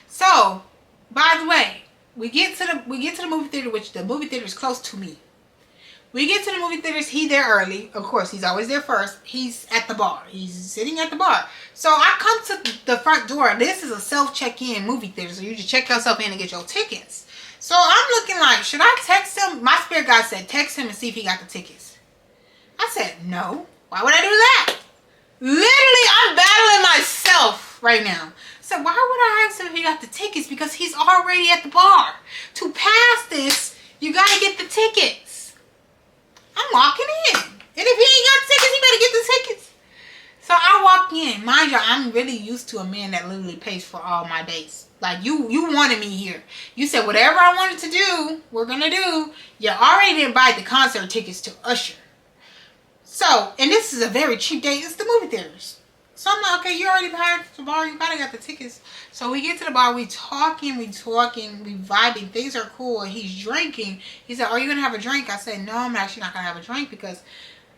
So, by the way, we get to the movie theater, which the movie theater is close to me. We get to the movie theaters. He there early. Of course, he's always there first. He's at the bar. He's sitting at the bar. So I come to the front door. This is a self-check-in movie theater. So you just check yourself in and get your tickets. So I'm looking like, should I text him? My spirit guide said, text him and see if he got the tickets. I said, no. Why would I do that? Literally, I'm battling myself right now. So why would I ask him if he got the tickets? Because he's already at the bar. To pass this, you got to get the tickets. I'm walking in. And if he ain't got tickets, he better get the tickets. So I walk in. Mind you, I'm really used to a man that literally pays for all my dates. Like, you wanted me here. You said whatever I wanted to do, we're going to do. You already didn't buy the concert tickets to Usher. So, and this is a very cheap date. It's the movie theaters. So I'm like, okay, you already paid for the bar. You probably got the tickets. So we get to the bar. We talking, we vibing. Things are cool. And he's drinking. He said, are you going to have a drink? I said, no, I'm actually not going to have a drink because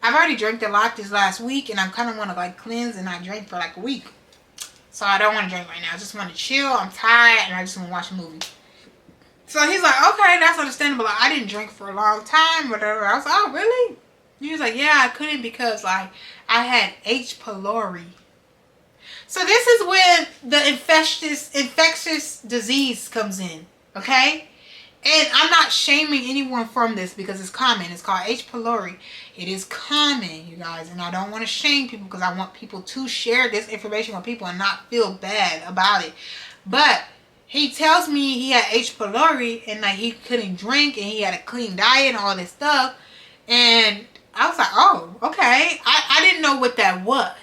I've already drank a lot this last week. And I kind of want to like cleanse and not drink for like a week. So I don't want to drink right now. I just want to chill. I'm tired. And I just want to watch a movie. So he's like, okay, that's understandable. Like, I didn't drink for a long time. Whatever. I was like, oh, really? He was like, yeah, I couldn't because like I had H. pylori. So this is when the infectious disease comes in, okay? And I'm not shaming anyone from this because it's common. It's called H. pylori. It is common, you guys. And I don't want to shame people because I want people to share this information with people and not feel bad about it. But he tells me he had H. pylori and like he couldn't drink and he had a clean diet and all this stuff. And I was like, oh, okay. I didn't know what that was.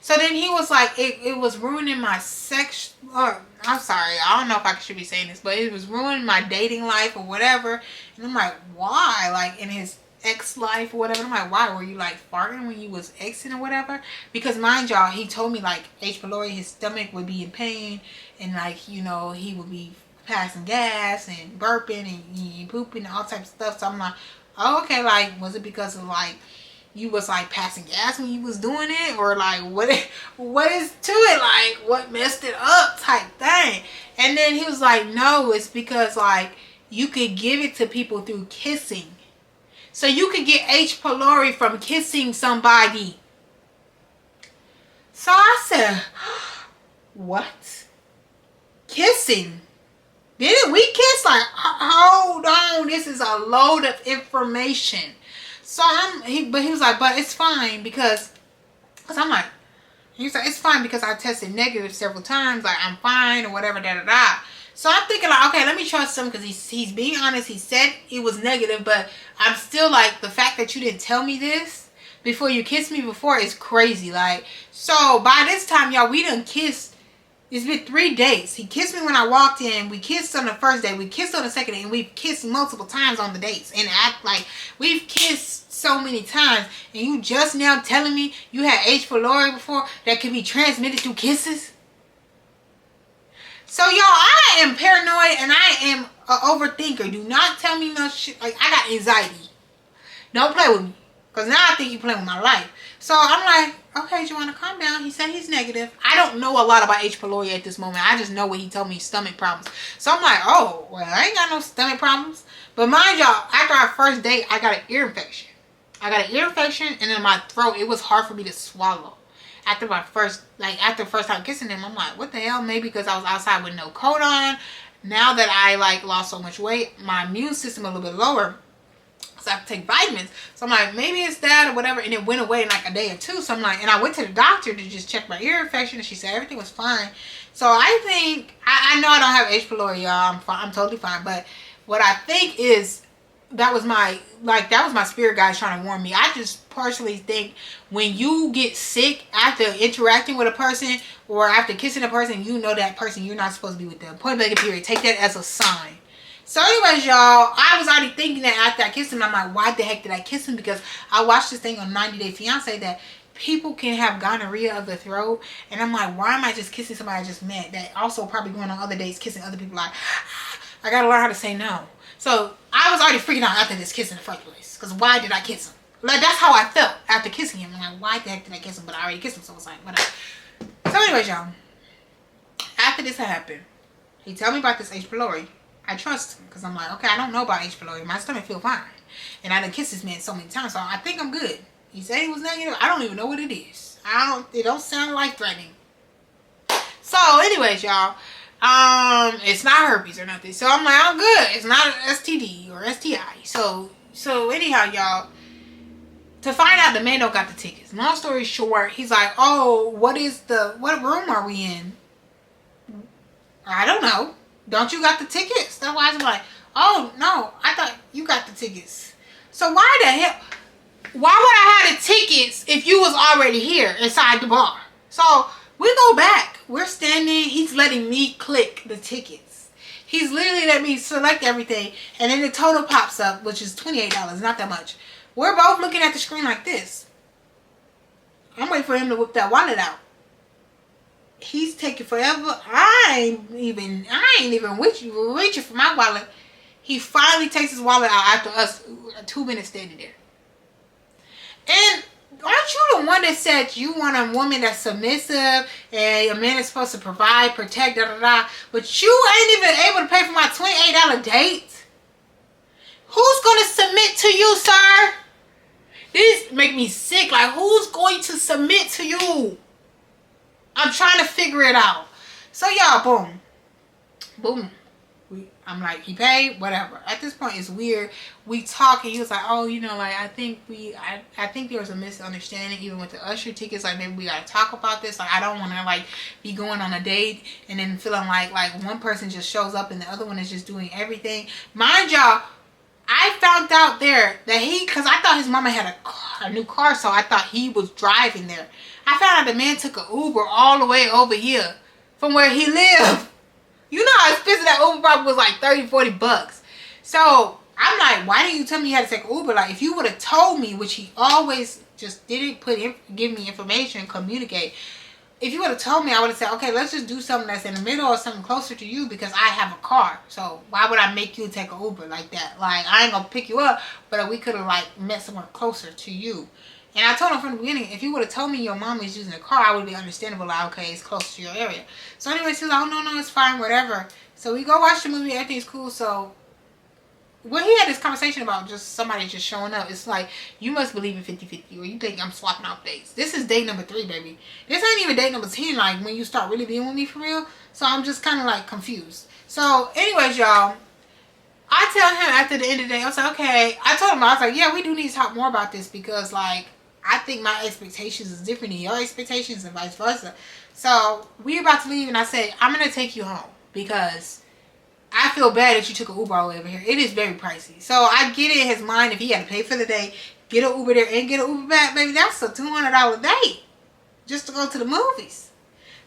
So then he was like, it was ruining my sex. I'm sorry. I don't know if I should be saying this, but it was ruining my dating life or whatever. And I'm like, why? Like in his ex life or whatever. I'm like, why? Were you like farting when you was exing or whatever? Because mind y'all, he told me like H. pylori, his stomach would be in pain. And like, you know, he would be passing gas and burping and pooping and all types of stuff. So I'm like, oh, okay. Like, was it because of like, you was like passing gas when you was doing it, or like what is to it, like what messed it up type thing? And then he was like, no, it's because like you could give it to people through kissing. So you could get H. pylori from kissing somebody. So I said, what? Kissing? Didn't we kiss? Like, hold on, this is a load of information. So he was like, but it's fine because I'm like, he's like, it's fine because I tested negative several times, like I'm fine or whatever, da da da. So I'm thinking like, okay, let me trust him because he's being honest. He said it was negative, but I'm still like, the fact that you didn't tell me this before you kissed me before is crazy. Like, so by this time, y'all, we done kissed It's been 3 dates. He kissed me when I walked in. We kissed on the first day. We kissed on the second day. And we've kissed multiple times on the dates. And act like we've kissed so many times. And you just now telling me you had H. pylori before that could be transmitted through kisses? So, y'all, I am paranoid and I am an overthinker. Do not tell me no shit. Like, I got anxiety. Don't play with me. Because now I think you're playing with my life. So I'm like, okay, Joanna, calm down. He said he's negative. I don't know a lot about H. pylori at this moment. I just know what he told me, stomach problems. So I'm like, oh, well, I ain't got no stomach problems. But mind y'all, after our first date, I got an ear infection. And in my throat, it was hard for me to swallow. After the first time kissing him, I'm like, what the hell? Maybe because I was outside with no coat on. Now that I lost so much weight, my immune system a little bit lower. So I have to take vitamins. So I'm like, maybe it's that or whatever. And it went away in like a day or two. So I'm like, and I went to the doctor to just check my ear infection. And she said everything was fine. So I think, I know I don't have H. pylori, y'all. I'm totally fine. But what I think is, that was my spirit guide trying to warn me. I just personally think when you get sick after interacting with a person or after kissing a person, you know that person, you're not supposed to be with them. Point blank period. Take that as a sign. So anyways, y'all, I was already thinking that after I kissed him, I'm like, why the heck did I kiss him? Because I watched this thing on 90 Day Fiancé that people can have gonorrhea of the throat. And I'm like, why am I just kissing somebody I just met that also probably going on other dates kissing other people? Like, I got to learn how to say no. So I was already freaking out after this kiss in the first place. Because why did I kiss him? Like, that's how I felt after kissing him. I'm like, why the heck did I kiss him? But I already kissed him, so it was like, whatever. So anyways, y'all, after this happened, he told me about this H. pylori. I trust him because I'm like, okay, I don't know about H. pylori. My stomach feel fine. And I done kissed this man so many times, so I think I'm good. He said he was negative. I don't even know what it is. It don't sound life-threatening. So anyways, y'all, it's not herpes or nothing. So I'm like, I'm good. It's not an STD or STI. So anyhow, y'all, to find out the man don't got the tickets. Long story short, he's like, oh, what room are we in? I don't know. Don't you got the tickets? That's why I was like, oh, no, I thought you got the tickets. So why the hell? Why would I have the tickets if you was already here inside the bar? So we go back. We're standing. He's letting me click the tickets. He's literally letting me select everything. And then the total pops up, which is $28. Not that much. We're both looking at the screen like this. I'm waiting for him to whip that wallet out. He's taking forever. I ain't even reaching for my wallet. He finally takes his wallet out after us 2 minutes standing there. And aren't you the one that said you want a woman that's submissive and a man is supposed to provide, protect, but you ain't even able to pay for my $28 date? Who's going to submit to you, sir? This make me sick. Like, who's going to submit to you? I'm trying to figure it out. So, y'all, boom. I'm like, he paid, whatever. At this point, it's weird. We talk, and he was like, oh, I think there was a misunderstanding, even with the Usher tickets. Like, maybe we gotta talk about this. Like, I don't want to be going on a date and then feeling like one person just shows up and the other one is just doing everything. Mind y'all, I found out there that because I thought his mama had a new car, so I thought he was driving there. I found out the man took an Uber all the way over here from where he lived. You know how expensive that Uber probably was, like $30-$40. So I'm like, why didn't you tell me you had to take an Uber? Like, if you would have told me, which he always just didn't give me information, communicate. If you would have told me, I would have said, okay, let's just do something that's in the middle or something closer to you because I have a car. So why would I make you take an Uber like that? Like, I ain't gonna pick you up, but we could have met somewhere closer to you. And I told him from the beginning, if you would have told me your mom is using a car, I would be understandable. Like, okay, it's close to your area. So anyways, he's like, oh, no, it's fine, whatever. So we go watch the movie, everything's cool. So when he had this conversation about just somebody just showing up, it's like, you must believe in 50-50, or you think I'm swapping off dates. This is date number 3, baby. This ain't even date number 10, like, when you start really being with me for real. So I'm just kind of, confused. So anyways, y'all, I tell him after the end of the day, I was like, okay. I told him, I was like, yeah, we do need to talk more about this because, I think my expectations is different than your expectations and vice versa. So we're about to leave and I said, I'm going to take you home because I feel bad that you took an Uber all the way over here. It is very pricey. So I get it in his mind if he had to pay for the day, get an Uber there and get an Uber back, baby, that's a $200 day just to go to the movies.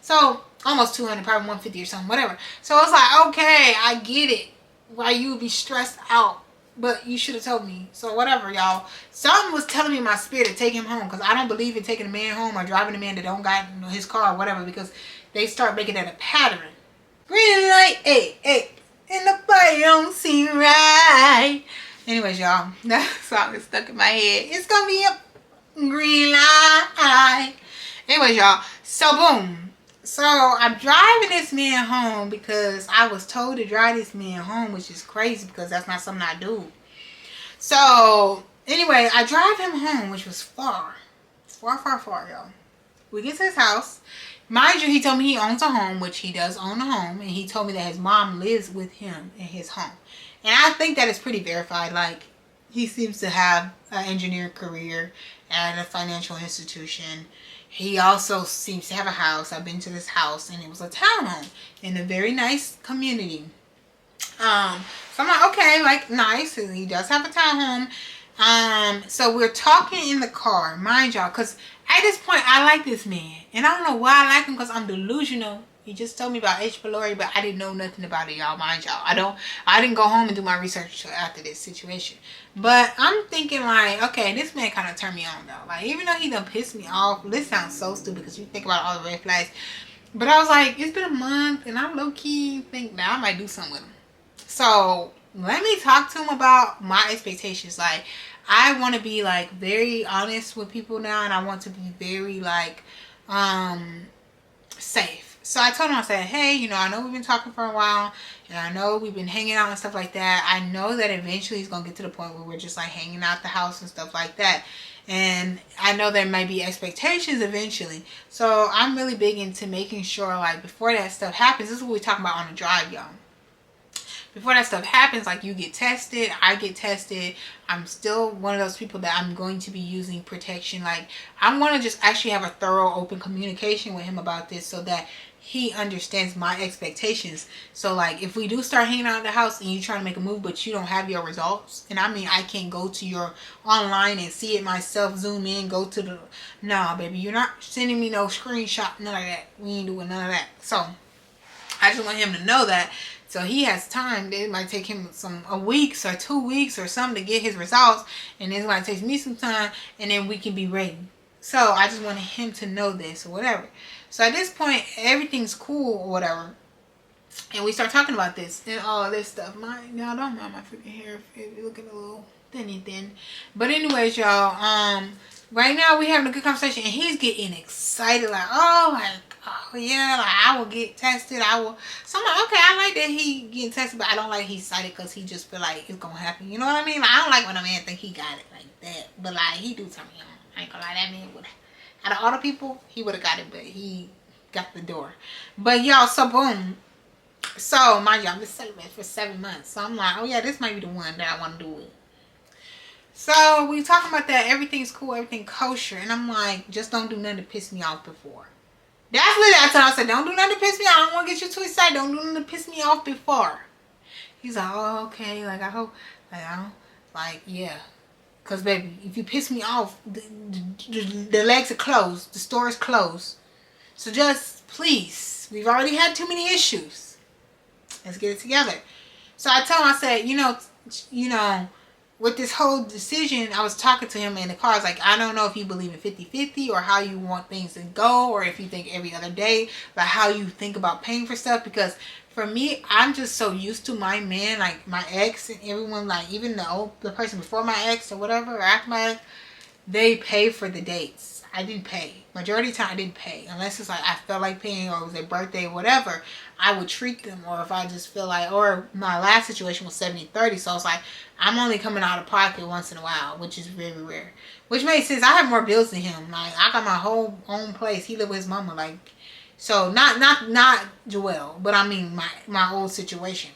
So almost 200, probably 150 or something, whatever. So it's like, okay, I get it, why you would be stressed out, but you should have told me. So whatever, y'all. Something was telling me in my spirit to take him home, because I don't believe in taking a man home or driving a man that don't got, you know, his car or whatever, because they start making that a pattern. Green light, hey, hey, and the fire don't seem right. Anyways, y'all, that song is stuck in my head. It's gonna be a green light. Anyways, y'all, so boom. So I'm driving this man home because I was told to drive this man home, which is crazy because that's not something I do. So anyway, I drive him home, which was far, y'all. We get to his house. Mind you, he told me he owns a home, which he does own a home, and he told me that his mom lives with him in his home. And I think that is pretty verified. Like, he seems to have an engineering career at a financial institution. He also seems to have a house. I've been to this house, and it was a townhome in a very nice community. So I'm like, okay, like, nice. He does have a townhome. So we're talking in the car, mind y'all, because at this point, I like this man. And I don't know why I like him, because I'm delusional. He just told me about H. pylori, but I didn't know nothing about it, y'all, mind y'all. I didn't go home and do my research after this situation. But I'm thinking, like, okay, this man kind of turned me on, though. Like, even though he done pissed me off, this sounds so stupid, because you think about all the red flags. But I was like, it's been a month, and I low-key think that I might do something with him. So, let me talk to him about my expectations. Like, I want to be, like, very honest with people now, and I want to be very, like, safe. So I told him, I said, hey, you know, I know we've been talking for a while, and I know we've been hanging out and stuff like that. I know that eventually it's going to get to the point where we're just, like, hanging out the house and stuff like that. And I know there might be expectations eventually. So I'm really big into making sure, like, before that stuff happens, this is what we're talking about on the drive, y'all. Before that stuff happens, like, you get tested, I get tested. I'm still one of those people that I'm going to be using protection. Like, I want to just actually have a thorough, open communication with him about this so that he understands my expectations. So, like, if we do start hanging out at the house and you trying to make a move, but you don't have your results, and I mean, I can't go to your online and see it myself, zoom in, go to the, nah, baby, you're not sending me no screenshot, none of that. We ain't doing none of that. So, I just want him to know that. So he has time. It might take him a weeks or 2 weeks or something to get his results. And then it might take me some time. And then we can be ready. So I just wanted him to know this or whatever. So at this point, everything's cool or whatever. And we start talking about this and all this stuff. Y'all don't mind my freaking hair. It's looking a little thin. But anyways, y'all, right now we having a good conversation. And he's getting excited. Like, oh yeah, like, I will get tested. I will. So I'm like, okay, I like that he getting tested, but I don't like he's excited because he just feel like it's gonna happen. You know what I mean? Like, I don't like when a man think he got it like that, but like he do turn me on. I ain't gonna lie, that man would. Out of all the people, he would have got it, but he got the door. But y'all, so boom. So mind you, I'm just celibate for 7 months. So I'm like, oh yeah, this might be the one that I want to do it. So we talking about that. Everything's cool, everything kosher, and I'm like, just don't do nothing to piss me off before. That's what I told him. I said, don't do nothing to piss me off. I don't want to get you too excited. Don't do nothing to piss me off before. He's like, oh, okay. Like, I hope. Like, I don't. Like, yeah. Because, baby, if you piss me off, the legs are closed. The store is closed. So just, please. We've already had too many issues. Let's get it together. So I told him, I said, you know, with this whole decision, I was talking to him in the car. I was like, I don't know if you believe in 50-50 or how you want things to go, or if you think every other day, like how you think about paying for stuff. Because for me, I'm just so used to my man, like my ex and everyone, like even the person before my ex or whatever, or after my ex, they pay for the dates. I didn't pay. Majority of the time, I didn't pay. Unless it's like I felt like paying or it was their birthday or whatever, I would treat them. Or if I just feel like, or my last situation was 70-30. So it's like, I'm only coming out of pocket once in a while, which is very rare. Which makes sense. I have more bills than him. Like, I got my whole own place. He lived with his mama. Like, so not Joelle, but I mean my old situation.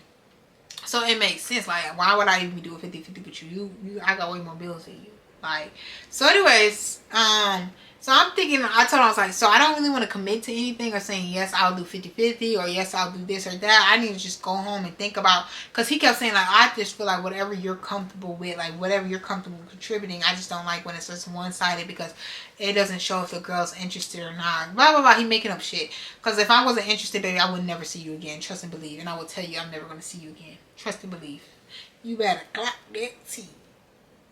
So it makes sense. Like, why would I even do a 50-50 with you? I got way more bills than you. Like, so anyways, So I'm thinking, I told him, I was like, so I don't really want to commit to anything or saying, yes, I'll do 50-50 or yes, I'll do this or that. I need to just go home and think about, because he kept saying, like, I just feel like whatever you're comfortable with, like, whatever you're comfortable contributing, I just don't like when it's just one-sided because it doesn't show if the girl's interested or not. Blah, blah, blah. He making up shit. Because if I wasn't interested, baby, I would never see you again. Trust and believe. And I will tell you, I'm never going to see you again. Trust and believe. You better clap that tea.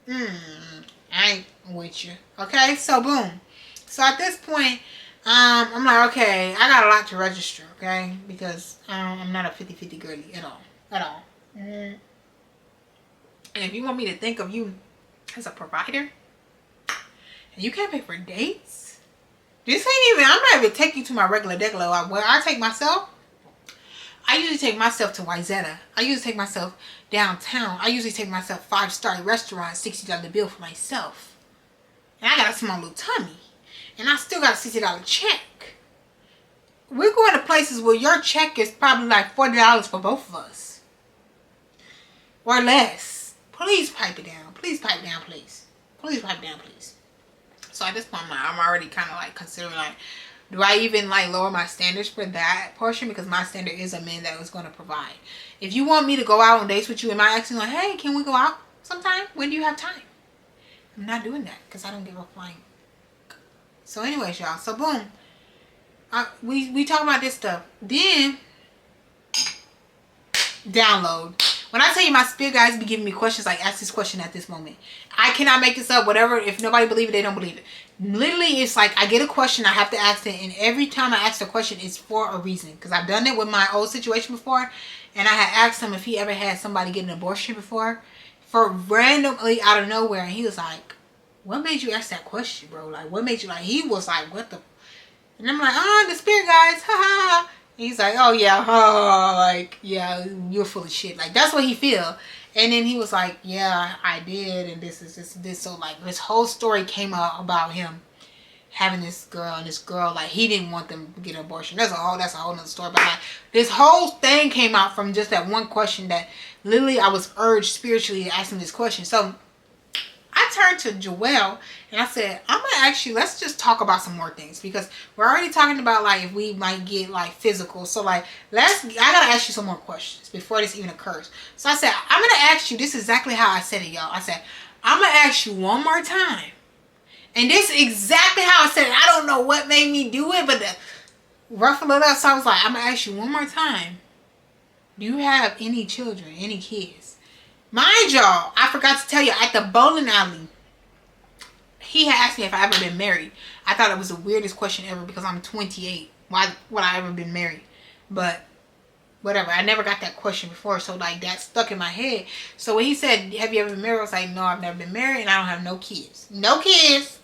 I ain't with you. Okay? So, boom. So at this point, I'm like, okay, I got a lot to register, okay? Because I'm not a 50-50 girly at all. At all. And if you want me to think of you as a provider, and you can't pay for dates, this ain't even, I'm not even taking you to my regular degular. Where I take myself, I usually take myself to Wyzetta. I usually take myself downtown. I usually take myself 5-star restaurant, $60 bill for myself. And I got a small little tummy. And I still got a $60 check. We're going to places where your check is probably like $40 for both of us. Or less. Please pipe it down. Please pipe down, please. Please pipe down, please. So at this point, I'm already kind of like considering like, do I even like lower my standards for that portion? Because my standard is a man that was going to provide. If you want me to go out on dates with you, am I asking like, hey, can we go out sometime? When do you have time? I'm not doing that because I don't give a flying. So anyways, y'all. So boom. We talk about this stuff. Then download. When I tell you my spirit guys be giving me questions like, ask this question at this moment. I cannot make this up. Whatever. If nobody believe it, they don't believe it. Literally, it's like I get a question, I have to ask it, and every time I ask the question, it's for a reason. Because I've done it with my old situation before, and I had asked him if he ever had somebody get an abortion before, for randomly out of nowhere, and he was like, what made you ask that question, bro? Like, what made you, like, he was like, what the, and I'm like, the spirit guys, ha ha ha. And he's like, oh yeah, like, yeah, you're full of shit. Like, that's what he feel. And then he was like, yeah, I did, and this is this. So, like, this whole story came out about him having this girl, and this girl, like, he didn't want them to get an abortion. That's a whole nother story. But, like, this whole thing came out from just that one question that literally I was urged spiritually to ask him this question. So, I turned to Joelle and I said, I'm going to ask you, let's just talk about some more things. Because we're already talking about, like, if we might get, like, physical. So, like, I got to ask you some more questions before this even occurs. So, I said, I'm going to ask you, this is exactly how I said it, y'all. I said, I'm going to ask you one more time. And this is exactly how I said it. I don't know what made me do it, but the ruffle it up. So, I was like, I'm going to ask you one more time. Do you have any children, any kids? Mind y'all, I forgot to tell you, at the bowling alley, he had asked me if I ever been married. I thought it was the weirdest question ever because I'm 28. Why would I ever been married? But whatever, I never got that question before, so like that stuck in my head. So when he said, have you ever been married? I was like, no, I've never been married and I don't have no kids. No kids.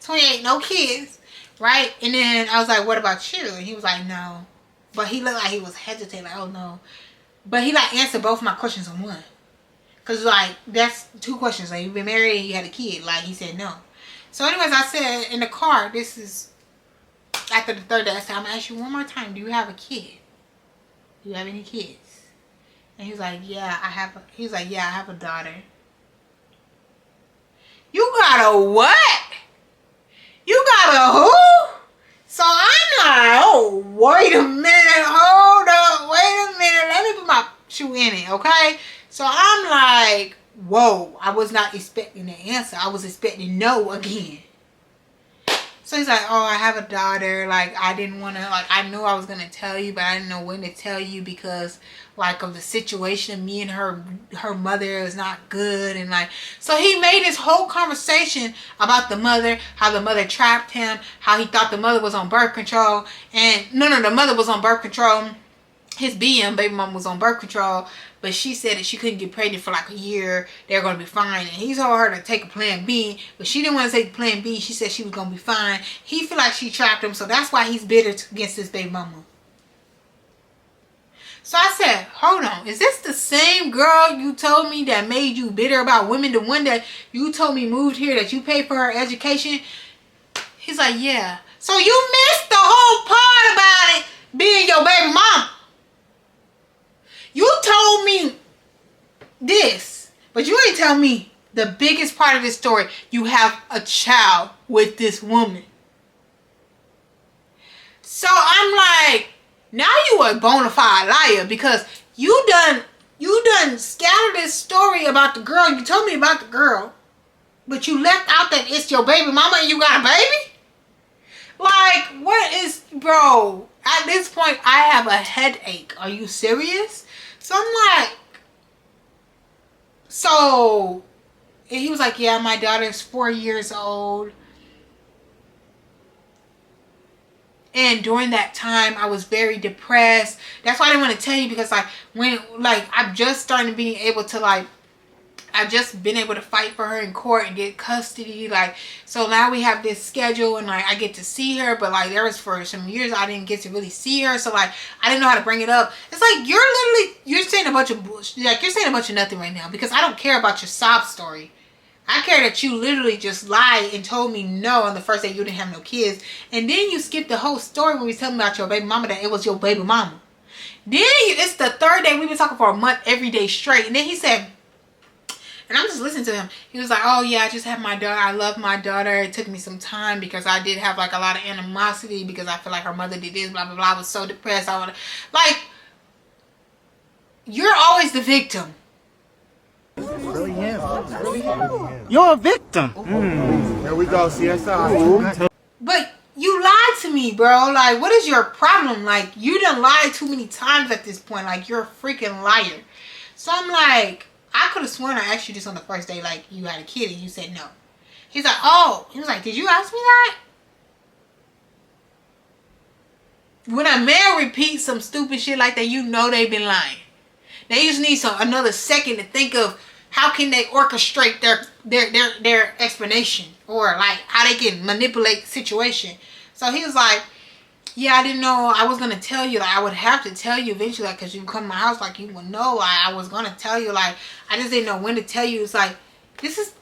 28, no kids. Right? And then I was like, what about you? And he was like, no. But he looked like he was hesitating, like, oh no. But he like answered both my questions in one. Because, like, that's two questions. Like, you've been married and you had a kid. Like, he said no. So, anyways, I said in the car, this is after the third day, I said, I'm going to ask you one more time. Do you have a kid? Do you have any kids? And he was like, yeah, I have a daughter. You got a what? You got a who? So, I'm like, oh, wait a minute. Hold up. Wait a minute. Let me put my shoe in it, okay? So I'm like, whoa, I was not expecting the answer. I was expecting no again. So he's like, oh, I have a daughter. Like, I didn't want to, like, I knew I was going to tell you, but I didn't know when to tell you because, like, of the situation. Me and her mother is not good. And, like, so he made this whole conversation about the mother, how the mother trapped him, how he thought the mother was on birth control. And, no, the mother was on birth control. His baby mom was on birth control, but she said that she couldn't get pregnant for like a year. They're going to be fine. And he told her to take a plan B, but she didn't want to take plan B. She said she was going to be fine. He feel like she trapped him, so that's why he's bitter against his baby mama. So I said, hold on. Is this the same girl you told me that made you bitter about women? The one that you told me moved here, that you paid for her education? He's like, yeah. So you missed the whole part about it being your baby mama. You told me this, but you ain't tell me the biggest part of this story. You have a child with this woman. So I'm like, now you a bona fide liar because you done scattered this story about the girl. You told me about the girl, but you left out that it's your baby mama and you got a baby? Like, what is, bro? At this point, I have a headache. Are you serious? So I'm like, so, and he was like, yeah, my daughter's 4 years old. And during that time, I was very depressed. That's why I didn't want to tell you because, like, when, like, I'm just starting to be able to, like, I've just been able to fight for her in court and get custody. Like, so now we have this schedule and, like, I get to see her. But, like, there was for some years I didn't get to really see her. So, like, I didn't know how to bring it up. It's like, you're saying a bunch of bullshit. Like, you're saying a bunch of nothing right now because I don't care about your sob story. I care that you literally just lied and told me no on the first day you didn't have no kids. And then you skipped the whole story when we was telling me about your baby mama, that it was your baby mama. Then it's the third day. We've been talking for a month every day straight. And then he said, and I'm just listening to him. He was like, oh, yeah, I just have my daughter. I love my daughter. It took me some time because I did have, like, a lot of animosity because I feel like her mother did this, blah, blah, blah. I was so depressed. Like, you're always the victim. Really him. You're a victim. Here we go, CSI. But you lied to me, bro. Like, what is your problem? Like, you done lied too many times at this point. Like, you're a freaking liar. So I'm like, I could have sworn I asked you this on the first day, like, you had a kid, and you said no. He's like, oh. He was like, did you ask me that? When a man repeats some stupid shit like that, you know they've been lying. They just need another second to think of how can they orchestrate their explanation, or like how they can manipulate the situation. So he was like, yeah, I didn't know I was going to tell you. Like, I would have to tell you eventually, like, because you come to my house, like, you would know. Like, I was going to tell you. Like, I just didn't know when to tell you. It's like, this is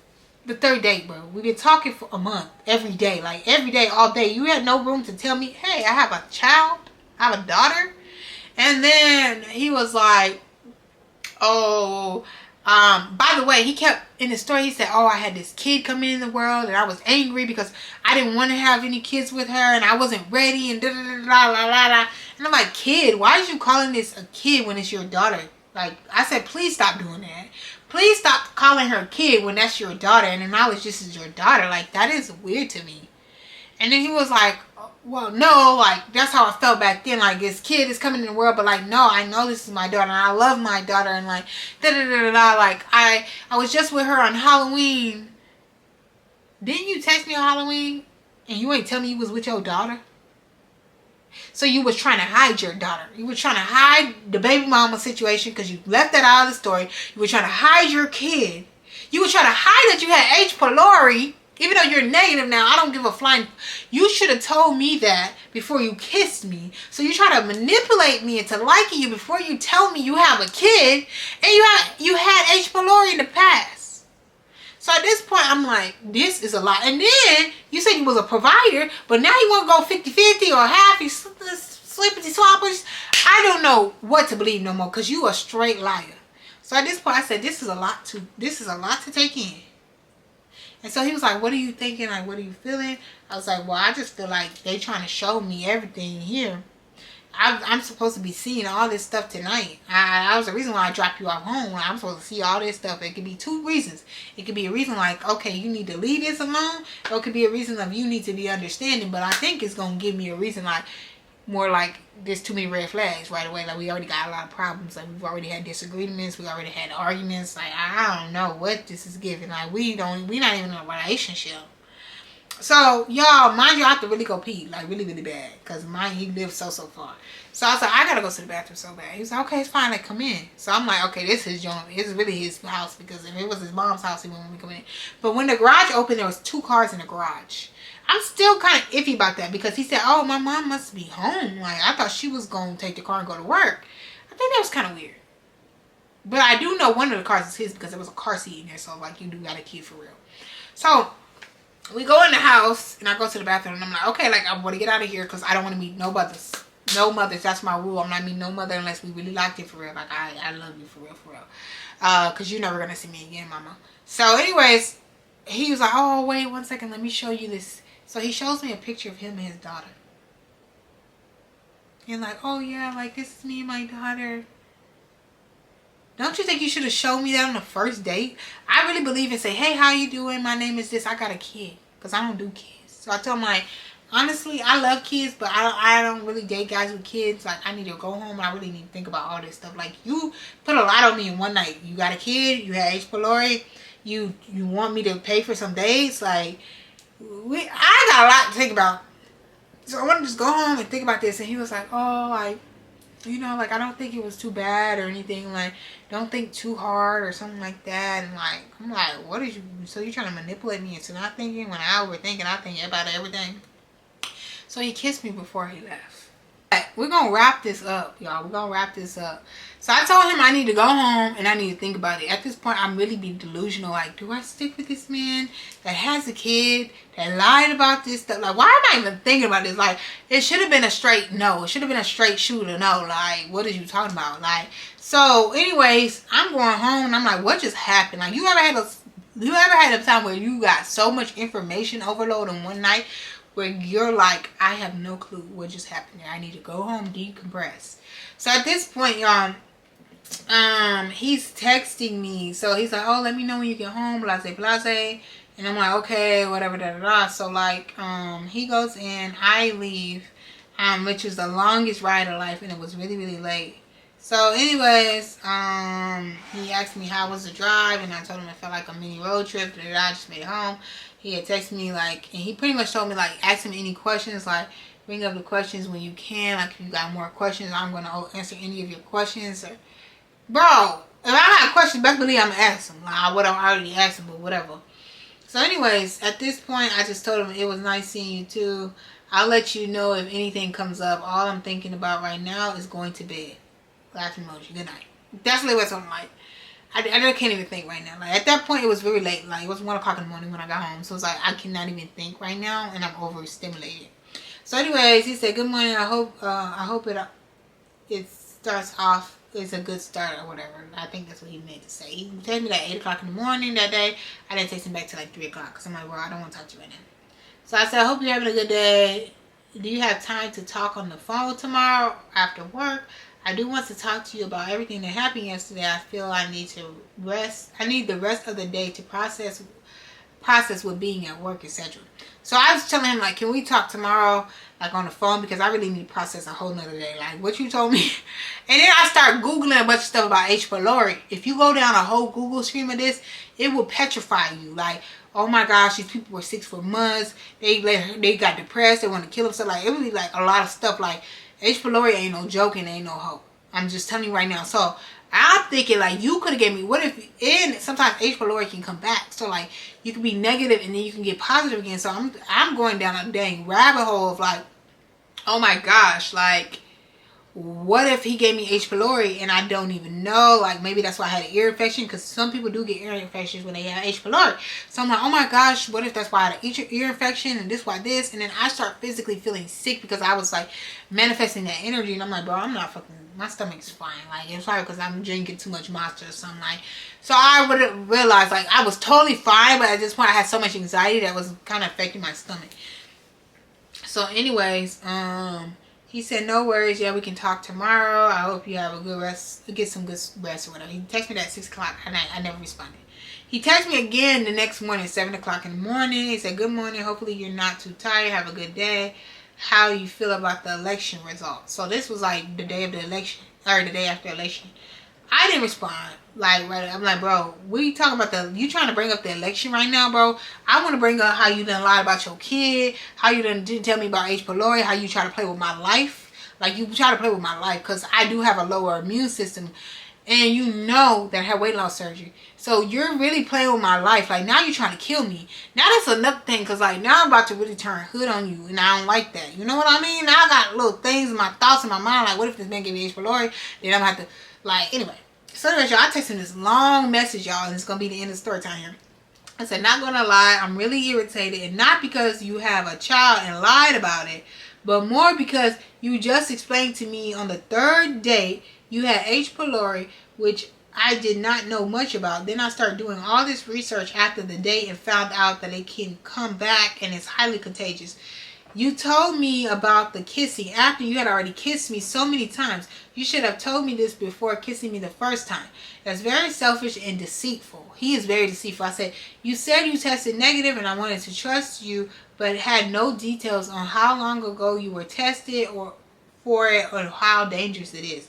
the third date, bro. We've been talking for a month, every day. Like, every day, all day. You had no room to tell me, hey, I have a child. I have a daughter. And then he was like, oh, by the way, he kept in the story, he said, oh, I had this kid coming in the world and I was angry because I didn't want to have any kids with her and I wasn't ready and da da da da da da da. And I'm like, kid, why is you calling this a kid when it's your daughter? Like, I said, please stop doing that. Please stop calling her a kid when that's your daughter and acknowledge this is your daughter. Like, that is weird to me. And then he was like, well, no, like, that's how I felt back then. Like, this kid is coming in the world, but, like, no, I know this is my daughter, and I love my daughter, and, like, da-da-da-da-da. Like, I was just with her on Halloween. Didn't you text me on Halloween, and you ain't tell me you was with your daughter? So you was trying to hide your daughter. You were trying to hide the baby mama situation because you left that out of the story. You were trying to hide your kid. You were trying to hide that you had H. pylori. Even though you're negative now, I don't give a flying. You should have told me that before you kissed me. So you try to manipulate me into liking you before you tell me you have a kid and you had H. pylori in the past. So at this point, I'm like, this is a lot. And then you said you was a provider, but now you want to go 50-50 or half. You slippity swappers. I don't know what to believe no more because you a straight liar. So at this point, I said, this is a lot to take in. And so he was like, what are you thinking? Like, what are you feeling? I was like, well, I just feel like they trying to show me everything here. I'm supposed to be seeing all this stuff tonight. That was the reason why I dropped you off home. I'm supposed to see all this stuff. It could be two reasons. It could be a reason like, okay, you need to leave this alone. Or it could be a reason of you need to be understanding. But I think it's going to give me a reason like, more like there's too many red flags right away. Like, we already got a lot of problems. Like, we've already had disagreements. We already had arguments. Like, I don't know what this is giving. Like, we not even in a relationship. So, y'all, mind you, I have to really go pee. Like, really, really bad. Because he lives so far. So, I was like, I got to go to the bathroom so bad. He was like, okay, it's fine. Like, come in. So, I'm like, okay, this is joint. This is really his house. Because if it was his mom's house, he wouldn't come in. But when the garage opened, there was 2 cars in the garage. I'm still kind of iffy about that because he said, oh, my mom must be home. Like, I thought she was going to take the car and go to work. I think that was kind of weird. But I do know one of the cars is his because there was a car seat in there. So, like, you do got a kid for real. So, we go in the house and I go to the bathroom and I'm like, okay, like, I want to get out of here because I don't want to meet no mothers. No mothers. That's my rule. I'm not meeting no mother unless we really liked it for real. Like, I love you for real. Because you're never going to see me again, mama. So, anyways, he was like, oh, wait 1 second. Let me show you this. So he shows me a picture of him and his daughter. and like, oh yeah, like this is me and my daughter. Don't you think you should have shown me that on the first date? I really believe in say, hey, how you doing? My name is this. I got a kid. Because I don't do kids. So I tell them, like, honestly, I love kids, but I don't really date guys with kids. Like, I need to go home and I really need to think about all this stuff. Like, you put a lot on me in one night. You got a kid. You had H. pylori. You want me to pay for some dates? Like, I got a lot to think about. So I want to just go home and think about this. And he was like, oh, like, you know, like, I don't think it was too bad or anything. Like, don't think too hard or something like that. And, like, I'm like, what is you, so you trying to manipulate me into not thinking? When I overthink and I think about everything. So he kissed me before he left. We're going to wrap this up, y'all. We're going to wrap this up. So I told him I need to go home and I need to think about it. At this point, I'm really being delusional. Like, do I stick with this man that has a kid, that lied about this stuff? Like, why am I even thinking about this? Like, it should have been a straight no. It should have been a straight shooter no. Like, what are you talking about? Like, so anyways, I'm going home and I'm like, what just happened? Like, you ever had a time where you got so much information overload in one night where you're like, I have no clue what just happened there. I need to go home, decompress. So at this point, y'all, he's texting me. So he's like, oh, let me know when you get home, blase. And I'm like, okay, whatever, So like, he goes in, I leave, which was the longest ride of life, and it was really, really late. So anyways, he asked me how was the drive, and I told him it felt like a mini road trip, and I just made it home. He had texted me, like, and he pretty much told me, like, ask him any questions, like, bring up the questions when you can. Like, if you got more questions, I'm going to answer any of your questions. Or, bro, if I have questions, best believe I'm going to ask him. Like, I would have already asked him, but whatever. So anyways, at this point, I just told him it was nice seeing you too. I'll let you know if anything comes up. All I'm thinking about right now is going to bed. Laughing emoji. Good night. That's literally what I'm like. I can't even think right now. Like, at that point, it was very late. Like, it was 1 o'clock in the morning when I got home. So it's like, I cannot even think right now, and I'm overstimulated. So anyways, he said, good morning. I hope it starts off, it's a good start or whatever. I think that's what he meant to say. He texted me at 8 o'clock in the morning that day. I didn't text him back till like 3 o'clock because I'm like, well, I don't want to talk to you right now. So I said, I hope you're having a good day. Do you have time to talk on the phone tomorrow after work? I do want to talk to you about everything that happened yesterday. I feel I need to rest. I need the rest of the day to process with being at work, etc. So I was telling him, like, can we talk tomorrow, like, on the phone, because I really need to process a whole nother day, like what you told me. And then I start Googling a bunch of stuff about H. pylori. If you go down a whole Google stream of this, it will petrify you. Like, oh my gosh, these people were sick for months. They got depressed. They want to kill themselves. Like, it would be like a lot of stuff. Like, H. pylori ain't no joke and ain't no hope. I'm just telling you right now. So I'm thinking, like, you could have gave me, what if, and sometimes H. pylori can come back. So, like, you can be negative and then you can get positive again. So I'm going down a dang rabbit hole of, like, oh my gosh, like, what if he gave me H. pylori and I don't even know? Like, maybe that's why I had an ear infection, because some people do get ear infections when they have H. pylori. So I'm like, oh my gosh, what if that's why I had an ear infection and this, why this? And then I start physically feeling sick because I was, like, manifesting that energy. And I'm like, bro, I'm not fucking, my stomach's fine. Like, it's probably because I'm drinking too much Monster or something. Like, so I would have realized, like, I was totally fine, but at this point I had so much anxiety that was kind of affecting my stomach. So anyways, he said, no worries. Yeah, we can talk tomorrow. I hope you have a good rest. Get some good rest or whatever. He texted me at 6 o'clock and I never responded. He texted me again the next morning, 7 o'clock in the morning. He said, good morning. Hopefully you're not too tired. Have a good day. How you feel about the election results? So this was like the day of the election, or the day after election. I didn't respond. Like, right, I'm like, bro, we talking about you trying to bring up the election right now, bro? I want to bring up how you done lied about your kid, how you didn't tell me about H. pylori, how you try to play with my life. Like, you try to play with my life because I do have a lower immune system. And you know that I had weight loss surgery. So you're really playing with my life. Like, now you're trying to kill me. Now that's another thing, because, like, now I'm about to really turn hood on you. And I don't like that. You know what I mean? Now I got little things in my thoughts in my mind. Like, what if this man gave me H. pylori? Then I'm going to have to, like, anyway. So anyways, y'all, I texted him this long message, y'all. And it's going to be the end of the story time here. I said, not going to lie. I'm really irritated. And not because you have a child and lied about it, but more because you just explained to me on the third date you had H. pylori, which I did not know much about. Then I started doing all this research after the date and found out that it can come back and it's highly contagious. You told me about the kissing after you had already kissed me so many times. You should have told me this before kissing me the first time. That's very selfish and deceitful. He is very deceitful. I said, you said you tested negative and I wanted to trust you, but had no details on how long ago you were tested or for it or how dangerous it is.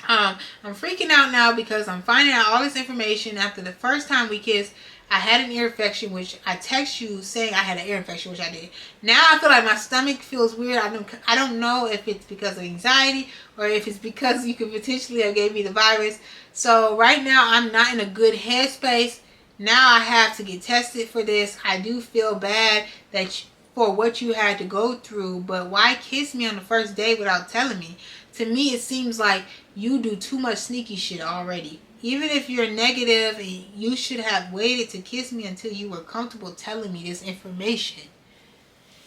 I'm freaking out now because I'm finding out all this information after the first time we kissed. I had an ear infection, which I text you saying I had an ear infection, which I did. Now I feel like my stomach feels weird. I don't know if it's because of anxiety or if it's because you could potentially have gave me the virus. So right now I'm not in a good headspace. Now I have to get tested for this. I do feel bad that for what you had to go through, but why kiss me on the first day without telling me? To me, it seems like you do too much sneaky shit already. Even if you're negative, you should have waited to kiss me until you were comfortable telling me this information.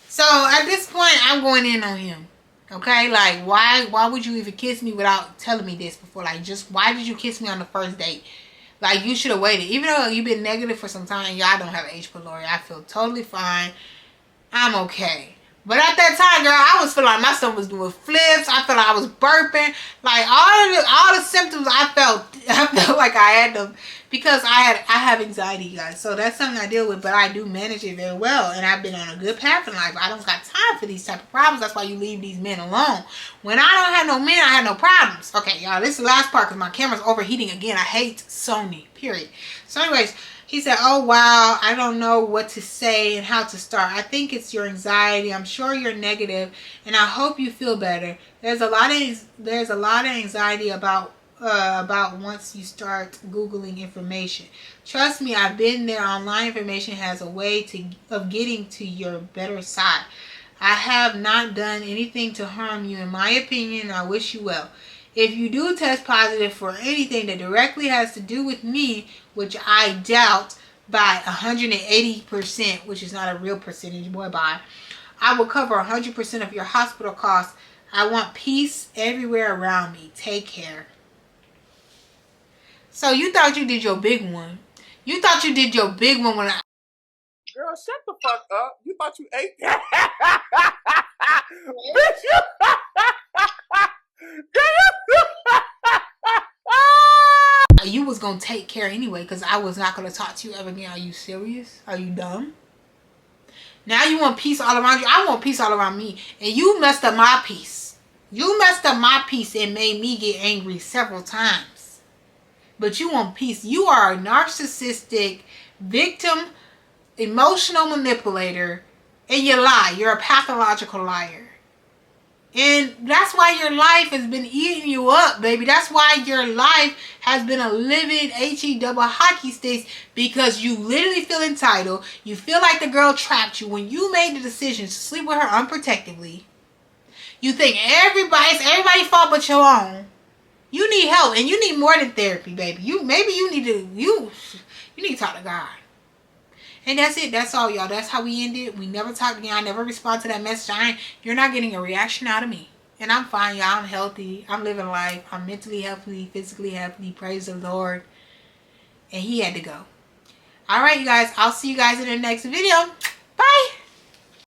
So at this point, I'm going in on him. Okay, like why would you even kiss me without telling me this before? Like, just why did you kiss me on the first date? Like, you should have waited. Even though you've been negative for some time, y'all don't have H. pylori. I feel totally fine. I'm okay. But at that time, girl, I was feeling like my stomach was doing flips. I felt like I was burping. Like all the symptoms I felt like I had them because I have anxiety, guys. So that's something I deal with, but I do manage it very well. And I've been on a good path in life. I don't got time for these type of problems. That's why you leave these men alone. When I don't have no men, I have no problems. Okay, y'all, this is the last part because my camera's overheating again. I hate Sony, period. So anyways, he said, oh, wow, I don't know what to say and how to start. I think it's your anxiety. I'm sure you're negative, and I hope you feel better. There's a lot of anxiety about once you start Googling information. Trust me, I've been there. Online information has a way of getting to your better side. I have not done anything to harm you, in my opinion, and I wish you well. If you do test positive for anything that directly has to do with me, which I doubt by 180%, which is not a real percentage, boy, bye, I will cover 100% of your hospital costs. I want peace everywhere around me. Take care. So you thought you did your big one. You thought you did your big one when I... Girl, shut the fuck up. You thought you ate that? Bitch, you... You was going to take care anyway because I was not going to talk to you ever again. Are you serious? Are you dumb? Now you want peace all around you? I want peace all around me. And you messed up my peace. You messed up my peace and made me get angry several times. But you want peace. You are a narcissistic victim, emotional manipulator, and you lie. You're a pathological liar. And that's why your life has been eating you up, baby. That's why your life has been a living HE double hockey sticks because you literally feel entitled. You feel like the girl trapped you when you made the decision to sleep with her unprotectedly. You think it's everybody's fault but your own. You need help, and you need more than therapy, baby. You need to talk to God. And that's it. That's all, y'all. That's how we ended. We never talked again. I never respond to that message. You're not getting a reaction out of me. And I'm fine, y'all. I'm healthy. I'm living life. I'm mentally healthy, physically healthy. Praise the Lord. And he had to go. All right, you guys. I'll see you guys in the next video. Bye.